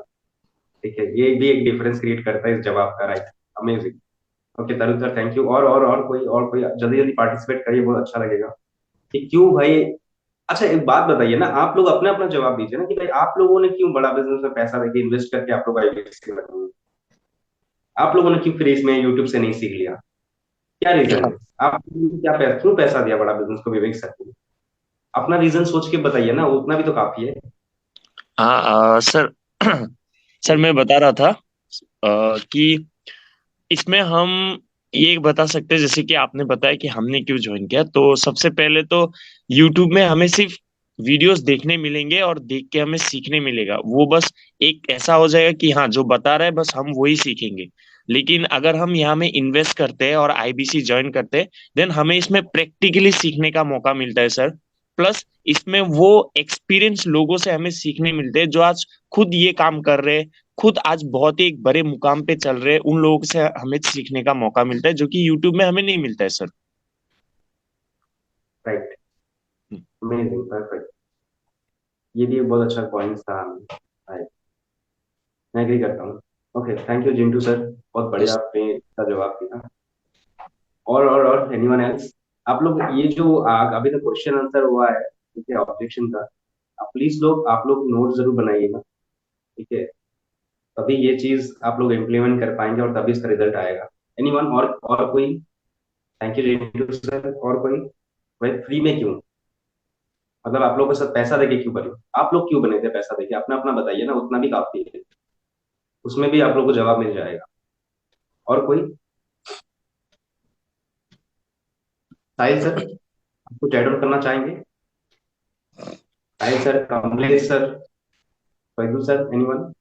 ठीक है, ये भी एक डिफरेंस क्रिएट करता है इस जवाब का। Right, amazing. Okay Tarun sir, thank you. और कोई जल्दी जल्दी पार्टिसिपेट करिए, बहुत अच्छा लगेगा कि क्यों भाई। अच्छा एक बात बताइए ना, आप लोग अपना अपना जवाब दीजिए ना कि भाई आप लोगों ने क्यों बड़ा बिजनेस में पैसा देके इन्वेस्ट करके आप लोग IBC लगे? आप लोगों ने क्यों फ्री में यूट्यूब से नहीं सीख लिया? क्या रीजन है? आप लोगों ने क्या क्यों पैसा दिया बड़ा बिजनेस को विवेक सर को? अपना रीजन सोच के बताइए ना, उतना भी तो काफी है। हाँ सर। सर मैं बता रहा था कि इसमें हम ये बता सकते हैं, जैसे कि आपने बताया कि हमने क्यों ज्वाइन किया। तो सबसे पहले तो YouTube में हमें सिर्फ वीडियोस देखने मिलेंगे और देख के हमें सीखने मिलेगा। वो बस एक ऐसा हो जाएगा कि हाँ जो बता रहा है बस हम वही सीखेंगे। लेकिन अगर हम यहाँ में इन्वेस्ट करते हैं और IBC ज्वाइन करते हैं, देन हमें इसमें प्रैक्टिकली सीखने का मौका मिलता है सर। प्लस इसमें वो एक्सपीरियंस लोगों से हमें सीखने मिलते हैं जो आज खुद ये काम कर रहे हैं, खुद आज बहुत ही एक बड़े मुकाम पे चल रहे हैं। उन लोगों से हमें सीखने का मौका मिलता है जो कि यूट्यूब में हमें नहीं मिलता है सर। Right, amazing, perfect. ये भी एक बहुत अच्छा पॉइंट था। राइट, मैं एग्री करता हूँ। Okay, thank you Jintu sir, बहुत बढ़िया आपने इसका जवाब दिया। और एनीवन एल्स? आप लोग ये जो अभी तक क्वेश्चन आंसर हुआ है, ठीक है, ऑब्जेक्शन का, आप लोग नोट जरूर बनाइएगा, ठीक है। तभी ये चीज आप लोग इम्प्लीमेंट कर पाएंगे और तभी इसका रिजल्ट आएगा। एनीवन? और कोई? Thank you Jintu sir. और कोई? भाई फ्री में क्यों? मतलब आप लोगों के साथ पैसा देके क्यों बने? आप लोग क्यों बने थे पैसा देके? अपना अपना बताइए ना, उतना भी काफी है। उसमें भी आप लोग को जवाब मिल जाएगा। और कोई? साहिल सर, आप कुछ ऐड ऑन करना चाहेंगे? Sahil sir, Kamlesh sir, Faizu sir, anyone?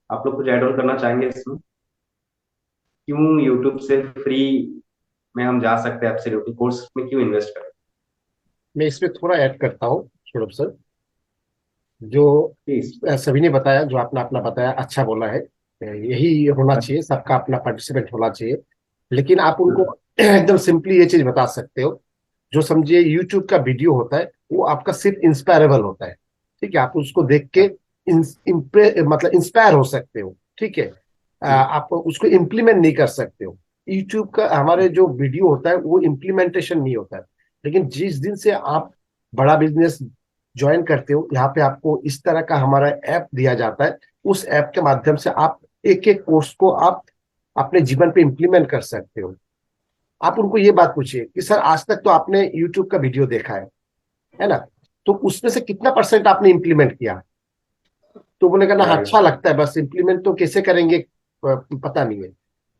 आप लोग कुछ ऐड ऑन करना चाहेंगे इसमें? क्यों यूट्यूब से फ्री में हम जा सकते हैं, एब्सोल्युटली कोर्स में क्यों इन्वेस्ट करें? मैं इसमें थोड़ा ऐड करता हूँ सौरभ सर। जो प्लीज। सभी ने बताया, जो आपने अपना बताया, अच्छा बोला है। यही होना चाहिए, सबका अपना पार्टिसिपेट होना चाहिए। लेकिन आप उनको एकदम सिंपली ये चीज बता सकते हो। जो समझिए यूट्यूब का वीडियो होता है, वो आपका सिर्फ इंस्पायरेबल होता है। ठीक है, आप उसको देख के मतलब इंस्पायर हो सकते हो। ठीक है, आप उसको इम्प्लीमेंट नहीं कर सकते हो। यूट्यूब का हमारे जो वीडियो होता है वो इम्प्लीमेंटेशन नहीं होता है। लेकिन जिस दिन से आप बड़ा बिजनेस ज्वाइन करते हो, यहाँ पे आपको इस तरह का हमारा ऐप दिया जाता है। उस ऐप के माध्यम से आप एक एक कोर्स को आप अपने जीवन पे इम्प्लीमेंट कर सकते हो। आप उनको ये बात पूछिए कि सर आज तक तो आपने यूट्यूब का वीडियो देखा है ना, तो उसमें से कितना परसेंट आपने इम्प्लीमेंट किया? तो बोलेगा ना, राइट अच्छा लगता है, बस इम्प्लीमेंट तो कैसे करेंगे पता नहीं है।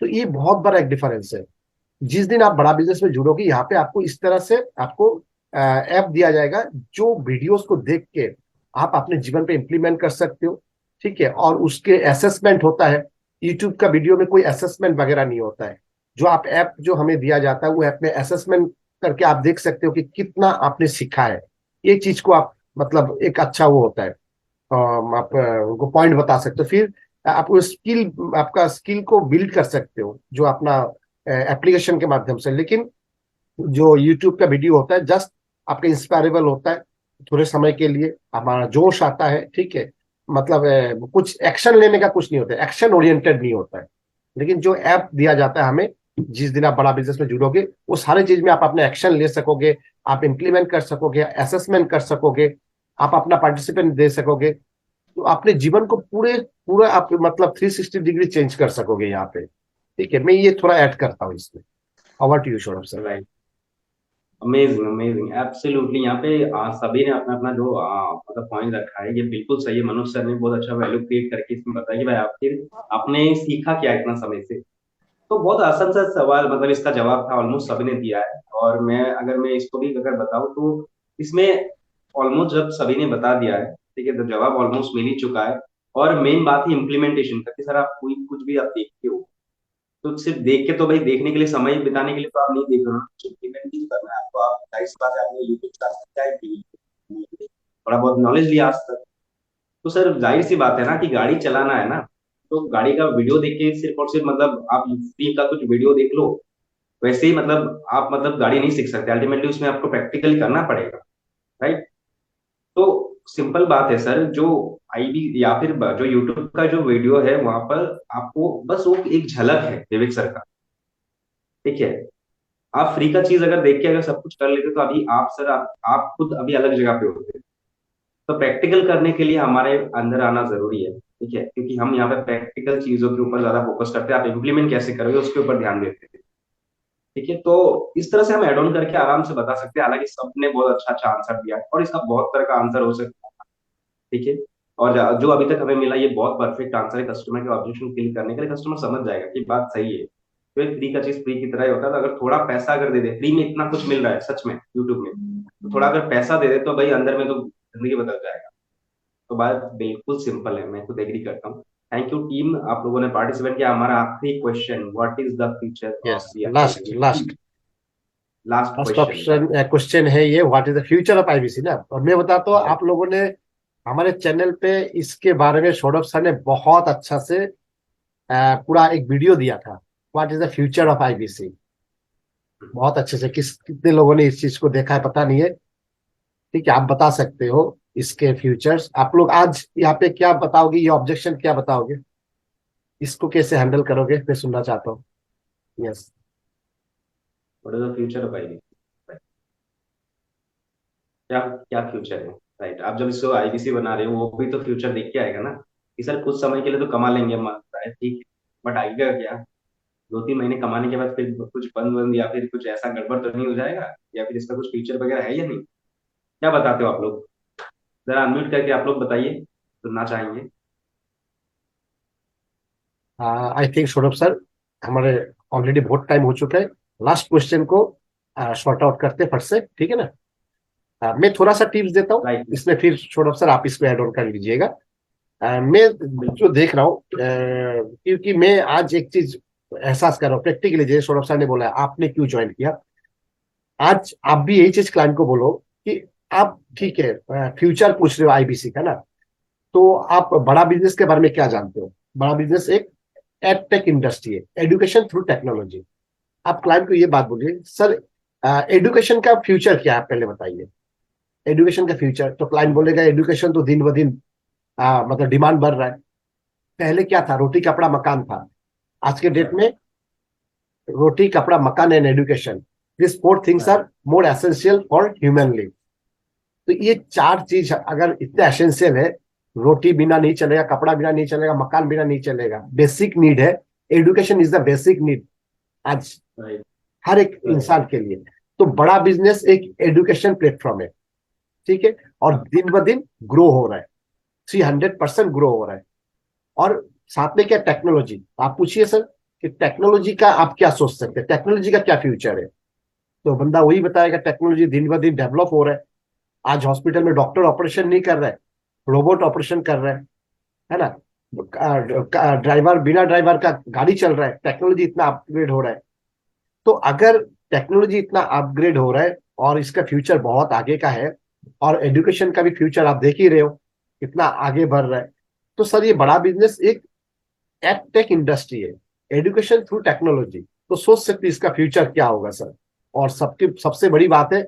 तो ये बहुत बड़ा एक डिफरेंस है। जिस दिन आप बड़ा बिजनेस में जुड़ोगे, यहाँ पे आपको इस तरह से आपको ऐप दिया जाएगा, जो वीडियोस को देख के आप अपने जीवन पे इम्प्लीमेंट कर सकते हो। ठीक है, और उसके असेसमेंट होता है। यूट्यूब का वीडियो में कोई असेसमेंट वगैरह नहीं होता है। जो आप ऐप जो हमें दिया जाता है, वो ऐप में असेसमेंट करके आप देख सकते हो कि कितना आपने सीखा है। ये चीज को आप मतलब एक अच्छा वो होता है। आप उनको पॉइंट बता सकते हो। फिर आप वो स्किल, आपका स्किल को बिल्ड कर सकते हो जो अपना एप्लीकेशन के माध्यम से। लेकिन जो यूट्यूब का वीडियो होता है, जस्ट आपका इंस्पायरेबल होता है, थोड़े समय के लिए हमारा जोश आता है। ठीक है, मतलब कुछ एक्शन लेने का कुछ नहीं होता है, एक्शन ओरिएंटेड नहीं होता है। लेकिन जो ऐप दिया जाता है हमें, जिस दिन आप बड़ा बिजनेस में जुड़ोगे, वो सारे चीज में आप अपने एक्शन ले सकोगे, आप इम्प्लीमेंट कर सकोगे, असेसमेंट कर सकोगे, आप अपना पार्टिसिपेंट दे सकोगे। तो अपने जीवन को पूरे पूरा आप मतलब 360 डिग्री चेंज कर सकोगे यहाँ पे। ठीक है, मैं ये थोड़ा ऐड करता हूँ इसमें। Over to you Saurabh sir. Right, amazing amazing, absolutely. यहाँ पे सभी ने अपना अपना जो मतलब पॉइंट रखा है, ये बिल्कुल सही है। मनोज सर ने बहुत अच्छा वैल्यू क्रिएट करके इसमें बताया कि भाई आखिर आपने सीखा क्या इतना समय से। तो बहुत आसान सा सवाल, मतलब इसका जवाब था, ऑलमोस्ट सभी ने दिया है। और मैं इसको भी अगर बताऊं तो इसमें ऑलमोस्ट जब सभी ने बता दिया है, ठीक है, तो जवाब ऑलमोस्ट मिल ही चुका है। और मेन बात है इम्प्लीमेंटेशन का, कि सर आप कोई कुछ भी आप देखते हो तो सिर्फ देख के तो भाई, देखने के लिए, समय बिताने के लिए तो आप नहीं देख रहे हो, इम्प्लीमेंट भी करना है आपको। आप जाहिर सी बात है, आपने यूट्यूब क्लास क्या है, थोड़ा बहुत नॉलेज लिया आज तक, तो सर जाहिर सी बात है ना कि गाड़ी चलाना है ना, तो गाड़ी का वीडियो देख के सिर्फ और सिर्फ मतलब आप फ्री का कुछ वीडियो देख लो, वैसे ही मतलब आप मतलब गाड़ी नहीं सीख सकते, अल्टीमेटली उसमें आपको प्रैक्टिकली करना पड़ेगा, राइट। तो सिंपल बात है सर, जो आईबी या फिर जो यूट्यूब का जो वीडियो है वहां पर आपको बस वो एक झलक है विवेक सर का, ठीक है। आप फ्री का चीज अगर देख के अगर सब कुछ कर लेते तो अभी आप सर आप खुद अभी अलग जगह पे होते। तो प्रैक्टिकल करने के लिए हमारे अंदर आना जरूरी है, ठीक है, क्योंकि हम यहाँ पे प्रैक्टिकल चीजों के ऊपर ज्यादा फोकस करते हैं, आप इम्प्लीमेंट कैसे करोगे उसके ऊपर ध्यान देते हैं, ठीक है। तो इस तरह से हम एड ऑन करके आराम से बता सकते हैं, हालांकि सबने बहुत अच्छा अच्छा आंसर दिया है और इसका बहुत तरह का आंसर हो सकता है, ठीक है। और जो अभी तक हमें मिला ये बहुत परफेक्ट आंसर है कस्टमर के ऑब्जेक्शन क्लियर करने के लिए, कस्टमर समझ जाएगा कि बात सही है। तो फ्री का चीज फ्री की तरह ही होता है, तो अगर थोड़ा पैसा अगर दे दे, फ्री में इतना कुछ मिल रहा है सच में यूट्यूब में, तो थोड़ा अगर पैसा दे दे तो भाई अंदर में तो जिंदगी बदल जाएगा। तो बात बिल्कुल सिंपल है, मैं खुद एग्री करता हूँ। थैंक यू टीम, आप लोगों ने पार्टिसिपेट किया। हमारा आखिरी question, what is the future of yes, the last last last first question. Option question है ये, what is the future of IBC ना। और मैं बताता हूँ, Right. आप लोगों ने हमारे चैनल पे इसके बारे में सौरभ सर ने बहुत अच्छा से पूरा एक वीडियो दिया था, what is the future of IBC. बहुत अच्छे से कितने लोगों ने इस चीज को देखा है पता नहीं है, ठीक है। आप बता सकते हो इसके फ्यूचर्स। आप लोग आज यहाँ पे क्या बताओगे, ये ऑब्जेक्शन क्या बताओगे, इसको कैसे हैंडल करोगे, मैं सुनना चाहता हूँ। Yes, what is the future of IBC, क्या क्या फ्यूचर है, राइट। आप जब इसको आईबीसी बना रहे हो वो भी तो फ्यूचर देख के आएगा ना, कि सर कुछ समय के लिए तो कमा लेंगे हम, है ठीक है, बट आएगा क्या, 2-3 महीने कमाने के बाद फिर कुछ बंद बंद या फिर कुछ ऐसा गड़बड़ तो नहीं हो जाएगा, या फिर इसका कुछ फीचर वगैरह है या नहीं, क्या बताते हो आप लोग? जरा अनम्यूट करके आप लोग बताइए, सुनना चाहेंगे। आई थिंक सौरभ सर, हमारे ऑलरेडी बहुत टाइम हो चुका है। लास्ट क्वेश्चन को सॉर्ट आउट करते फट से, ठीक है ना। मैं थोड़ा सा टिप्स देता हूँ राइट, इसमें, फिर सौरभ सर आप इसको ऐड ऑन कर लीजिएगा। मैं जो देख रहा हूँ, क्योंकि मैं आज एक चीज एहसास कर रहा हूँ प्रैक्टिकली, जैसे सौरभ सर ने बोला आपने क्यों ज्वाइन किया, आज आप भी यही चीज क्लाइंट को बोलो कि आप ठीक है फ्यूचर पूछ रहे हो आईबीसी का ना, तो आप बड़ा बिजनेस के बारे में क्या जानते हो। बड़ा बिजनेस एक एडटेक इंडस्ट्री है, एजुकेशन थ्रू टेक्नोलॉजी। आप क्लाइंट को ये बात बोलिए, सर एजुकेशन का फ्यूचर क्या है, पहले बताइए एजुकेशन का फ्यूचर। तो क्लाइंट बोलेगा एजुकेशन तो दिन ब दिन मतलब डिमांड बढ़ रहा है। पहले क्या था, रोटी कपड़ा मकान था। आज के डेट में रोटी कपड़ा मकान and education, this four things are more essential for human live. तो ये चार चीज अगर इतने एसेंशियल है, रोटी बिना नहीं चलेगा, कपड़ा बिना नहीं चलेगा, मकान बिना नहीं चलेगा, बेसिक नीड है। Education is the basic need आज राइट, हर एक इंसान के लिए। तो बड़ा बिजनेस एक एजुकेशन प्लेटफॉर्म है, ठीक है। और दिन ब दिन ग्रो हो रहा है, 300% ग्रो हो रहा है। और साथ में क्या, टेक्नोलॉजी। आप पूछिए सर कि टेक्नोलॉजी का आप क्या सोच सकते हैं, टेक्नोलॉजी का क्या फ्यूचर है, तो बंदा वही बताएगा टेक्नोलॉजी दिन ब दिन डेवलप हो रहा है। आज हॉस्पिटल में डॉक्टर ऑपरेशन नहीं कर रहा है, रोबोट ऑपरेशन कर रहा है ना। ड्राइवर, बिना ड्राइवर का गाड़ी चल रहा है, टेक्नोलॉजी इतना अपग्रेड हो रहा है। तो अगर टेक्नोलॉजी इतना अपग्रेड हो रहा है और इसका फ्यूचर बहुत आगे का है, और एजुकेशन का भी फ्यूचर आप देख ही रहे हो कितना आगे बढ़ रहा है, तो सर ये बड़ा बिजनेस एक एडटेक इंडस्ट्री है, एजुकेशन थ्रू टेक्नोलॉजी। तो सोच सकते इसका फ्यूचर क्या होगा सर। और सबकी सबसे बड़ी बात है,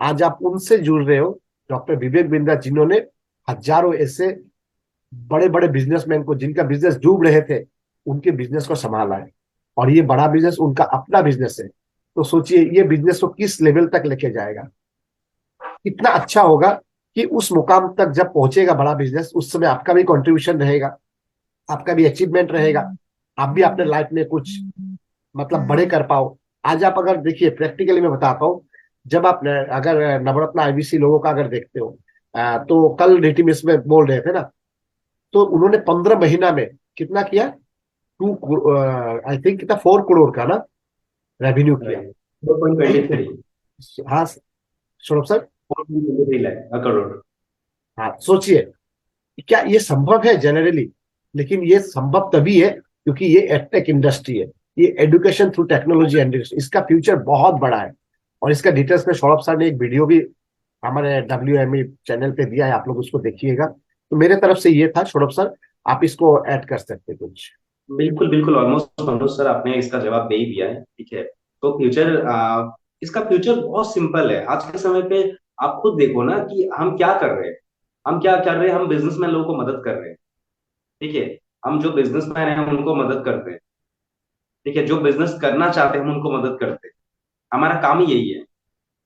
आज आप उनसे जुड़ रहे हो, डॉक्टर विवेक बिंद्रा, जिन्होंने हजारों ऐसे बड़े बड़े बिजनेसमैन को, जिनका बिजनेस डूब रहे थे, उनके बिजनेस को संभाला है। और ये बड़ा बिजनेस उनका अपना बिजनेस है। तो सोचिए ये बिजनेस को किस लेवल तक लेके जाएगा, कितना अच्छा होगा कि उस मुकाम तक जब पहुंचेगा बड़ा बिजनेस, उस समय आपका भी कंट्रीब्यूशन रहेगा, आपका भी अचीवमेंट रहेगा, आप भी अपने लाइफ में कुछ मतलब बड़े कर पाओ। आज आप अगर देखिए प्रैक्टिकली मैं बताता हूँ, जब आप अगर नवरत्न आईबीसी लोगों का अगर देखते हो, तो कल डेटिमिस में बोल रहे थे ना, तो उन्होंने 15 महीना में कितना किया, 2 आई थिंक कितना 4 करोड़ का ना रेवेन्यू किया। राइट, 4.23 हाँ सौरभ सर, 4.23 लाख करोड़। हाँ सोचिए क्या ये संभव है जनरली? लेकिन ये संभव तभी है क्योंकि ये एडटेक इंडस्ट्री है, ये एजुकेशन थ्रू टेक्नोलॉजी इंडस्ट्री, इसका फ्यूचर बहुत बड़ा है। और इसका डिटेल्स में सौरभ सर ने एक वीडियो भी हमारे WME चैनल पे दिया है, आप लोग उसको देखिएगा। तो मेरे तरफ से ये था सौरभ सर, आप इसको ऐड कर सकते कुछ। बिल्कुल बिल्कुल, ऑलमोस्ट मनोज सर आपने इसका जवाब दे ही दिया है। ठीक है, तो फ्यूचर, इसका फ्यूचर बहुत सिंपल है। आज के समय पे आप खुद देखो ना कि हम क्या कर रहे हैं, हम क्या कर रहे हैं, हम बिजनेसमैन लोगों को मदद कर रहे हैं। ठीक है, हम जो बिजनेसमैन हैं हम उनको मदद करते हैं। ठीक है, जो बिजनेस करना चाहते हैं हम उनको मदद करते हैं। हमारा काम ही यही है।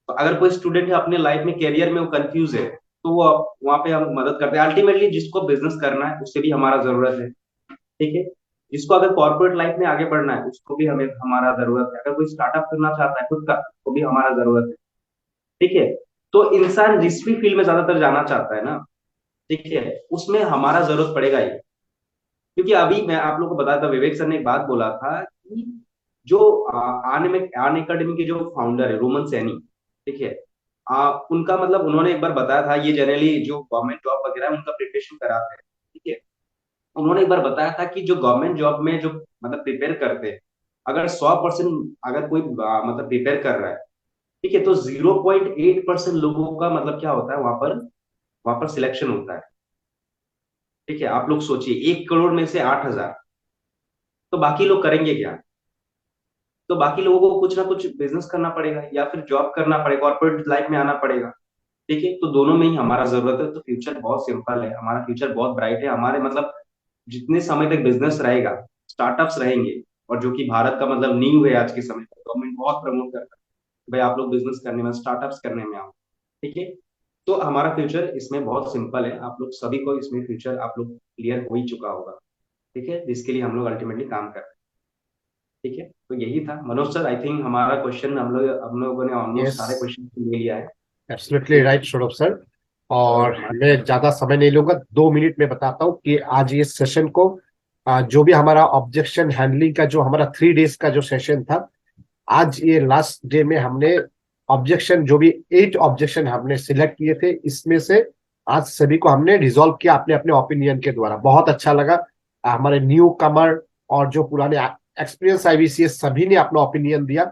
तो अगर कोई स्टूडेंट है अपने लाइफ में, कैरियर में वो कंफ्यूज है, तो वो वहां पे हम मदद करते हैं। अल्टीमेटली जिसको बिजनेस करना है उससे भी हमारा जरूरत है। ठीक है, जिसको अगर कॉर्पोरेट लाइफ में आगे बढ़ना है उसको भी हमें हमारा जरूरत है। अगर कोई स्टार्टअप करना चाहता है खुद का, तो भी हमारा जरूरत है। ठीक है, तो इंसान जिस भी फील्ड में ज्यादातर जाना चाहता है ना, ठीक है, उसमें हमारा जरूरत पड़ेगा ही। क्योंकि अभी मैं आप लोगों को बताया था, विवेक सर ने एक बात बोला था कि जो आन एकेडमी के जो फाउंडर है रोमन सैनी, ठीक है, उनका मतलब उन्होंने एक बार बताया था, ये जनरली जो गवर्नमेंट जॉब वगैरह है उनका प्रिपरेशन कराते हैं। ठीक है, उन्होंने एक बार बताया था कि जो गवर्नमेंट जॉब में जो मतलब प्रिपेयर करते हैं, अगर 100% अगर कोई मतलब प्रिपेयर कर रहा है, ठीक है, तो 0.8% लोगों का मतलब क्या होता है, वहां पर सिलेक्शन होता है। ठीक है, आप लोग सोचिए 1 करोड़ में से 8,000, तो बाकी लोग करेंगे क्या? तो बाकी लोगों को कुछ ना कुछ बिजनेस करना पड़ेगा या फिर जॉब करना पड़ेगा, कॉर्पोरेट लाइफ में आना पड़ेगा। ठीक है, तो दोनों में ही हमारा जरूरत है। तो फ्यूचर बहुत सिंपल है, हमारा फ्यूचर बहुत ब्राइट है। हमारे मतलब जितने समय तक बिजनेस रहेगा, स्टार्टअप्स रहेंगे, और जो कि भारत का मतलब नींव है आज के समय पर, गवर्नमेंट बहुत प्रमोट करता है भाई आप लोग बिजनेस करने में, स्टार्टअप्स करने में आओ। ठीक है, तो हमारा फ्यूचर इसमें बहुत सिंपल है। आप लोग सभी को इसमें फ्यूचर आप लोग क्लियर हो ही चुका होगा। ठीक है, जिसके लिए हम लोग अल्टीमेटली काम कर रहे हैं। ठीक है, तो यही था मनोज सर। आई थिंक हमारा क्वेश्चन हम लोगों ने ऑलमोस्ट यस, सारे क्वेश्चन ले लिया है। एब्सोल्युटली ठीक है, राइट सौरभ सर। और और हमारा मैं ज्यादा समय नहीं लूंगा, 2 मिनट में बताता हूँ कि आज ये सेशन को जो भी हमारा ऑब्जेक्शन हैंडलिंग का जो हमारा 3 डेज का जो सेशन था, आज ये लास्ट डे में हमने ऑब्जेक्शन जो भी 8 ऑब्जेक्शन हमने सिलेक्ट किए थे, इसमें से आज सभी को हमने रिजॉल्व किया अपने अपने ओपिनियन के द्वारा। बहुत अच्छा लगा। हमारे न्यू कमर और जो पुराने एक्सपीरियंस IBCS सभी ने अपना ओपिनियन दिया।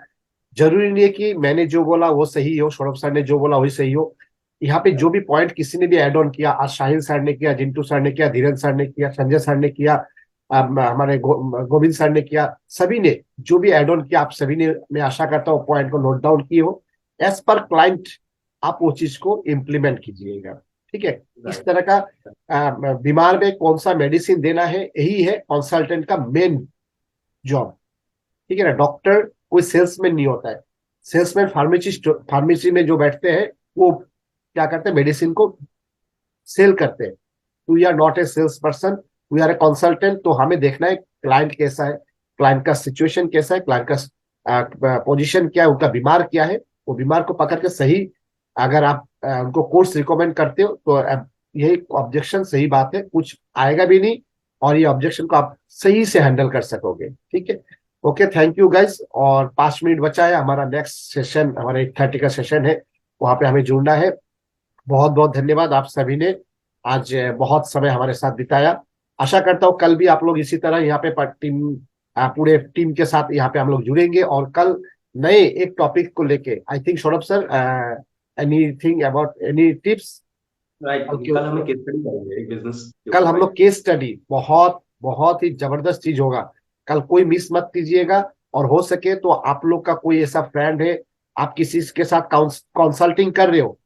जरूरी नहीं है कि मैंने जो बोला वो सही हो, सौरभ सर ने जो बोला वही सही हो। यहाँ पे जो भी पॉइंट किसी ने भी एड ऑन किया, आज शाहिल सर ने किया, जिंटू सर ने किया, धीरेन्द्र सर ने किया, संजय सर ने किया, हमारे गोविंद सर ने किया, सभी ने जो भी एड ऑन किया, आप सभी ने, मैं आशा करता हूँ पॉइंट को नोट डाउन किए हो। एज पर क्लाइंट आप वो चीज को इम्प्लीमेंट कीजिएगा। ठीक है, इस तरह का बीमार में कौन सा मेडिसिन देना है, यही है कंसल्टेंट का मेन जॉब। ठीक है ना, डॉक्टर कोई सेल्समैन नहीं होता है। सेल्समैन फार्मेसिस्ट, फार्मेसी में जो बैठते हैं वो क्या करते हैं, मेडिसिन को सेल करते हैं। We are not a sales person, we are a consultant. तो हमें देखना है क्लाइंट कैसा है, क्लाइंट का सिचुएशन कैसा है, क्लाइंट का पोजीशन क्या है, उनका बीमार क्या है, वो बीमार को पकड़ के सही अगर आप उनको कोर्स रिकमेंड करते हो तो यही ऑब्जेक्शन सही बात है, कुछ आएगा भी नहीं और ये ऑब्जेक्शन को आप सही से हैंडल कर सकोगे। ठीक है, ओके, थैंक यू गाइज। और 5 मिनट बचा है, हमारा नेक्स्ट सेशन, हमारा 8:30 का सेशन है, वहां पे हमें जुड़ना है। बहुत बहुत धन्यवाद आप सभी ने आज बहुत समय हमारे साथ बिताया। आशा करता हूँ कल भी आप लोग इसी तरह यहाँ पे टीम, पूरे टीम के साथ यहाँ पे हम लोग जुड़ेंगे और कल नए एक टॉपिक को लेके। I think Saurabh sir, anything about any tips? Right, कल हमें केस स्टडी करेंगे एक बिजनेस। कल हम लोग केस स्टडी, बहुत बहुत ही जबरदस्त चीज होगा। कल कोई मिस मत कीजिएगा। और हो सके तो आप लोग का कोई ऐसा फ्रेंड है, आप किसी के साथ कंसल्टिंग कर रहे हो,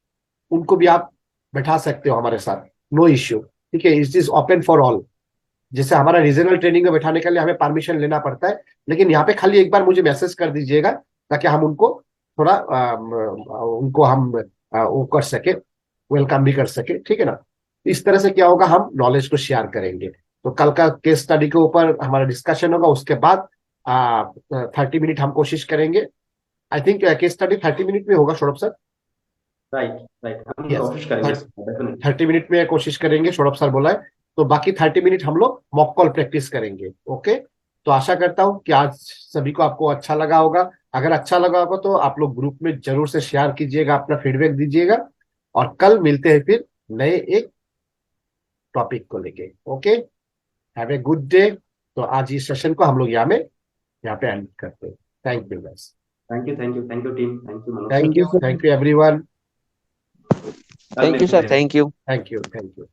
उनको भी आप बैठा सकते हो हमारे साथ, नो इश्यू। ठीक है, it is open for all. जैसे हमारा रीजनल ट्रेनिंग में बैठाने के लिए हमें परमिशन लेना पड़ता है, लेकिन यहाँ पे खाली एक बार मुझे मैसेज कर दीजिएगा ताकि हम उनको थोड़ा उनको हम वो कर सके, वेलकम भी कर सके। ठीक है ना, इस तरह से क्या होगा, हम नॉलेज को शेयर करेंगे। तो कल का केस स्टडी के ऊपर हमारा डिस्कशन होगा, उसके बाद 30 मिनट हम कोशिश करेंगे। I think case study 30 minute में होगा सौरभ सर। राइट राइट, हम यस, कोशिश करेंगे डेफिनेटली। 30 मिनट में कोशिश करेंगे, सौरभ सर बोला है। तो बाकी 30 मिनट हम लोग मॉक कॉल प्रैक्टिस करेंगे। ओके, तो आशा करता हूँ कि आज सभी को आपको अच्छा लगा होगा। अगर अच्छा लगा होगा तो आप लोग ग्रुप में जरूर से शेयर कीजिएगा, अपना फीडबैक दीजिएगा। और कल मिलते हैं फिर नए एक टॉपिक को लेके। Okay, have a good day. तो आज इस सेशन को हम लोग यहाँ पे एंड करते हैं। Thank you guys. Thank you team, thank you Manoj thank sir. You everyone. कल थैंक यू मिलते सर, हैं। Thank you. Thank you.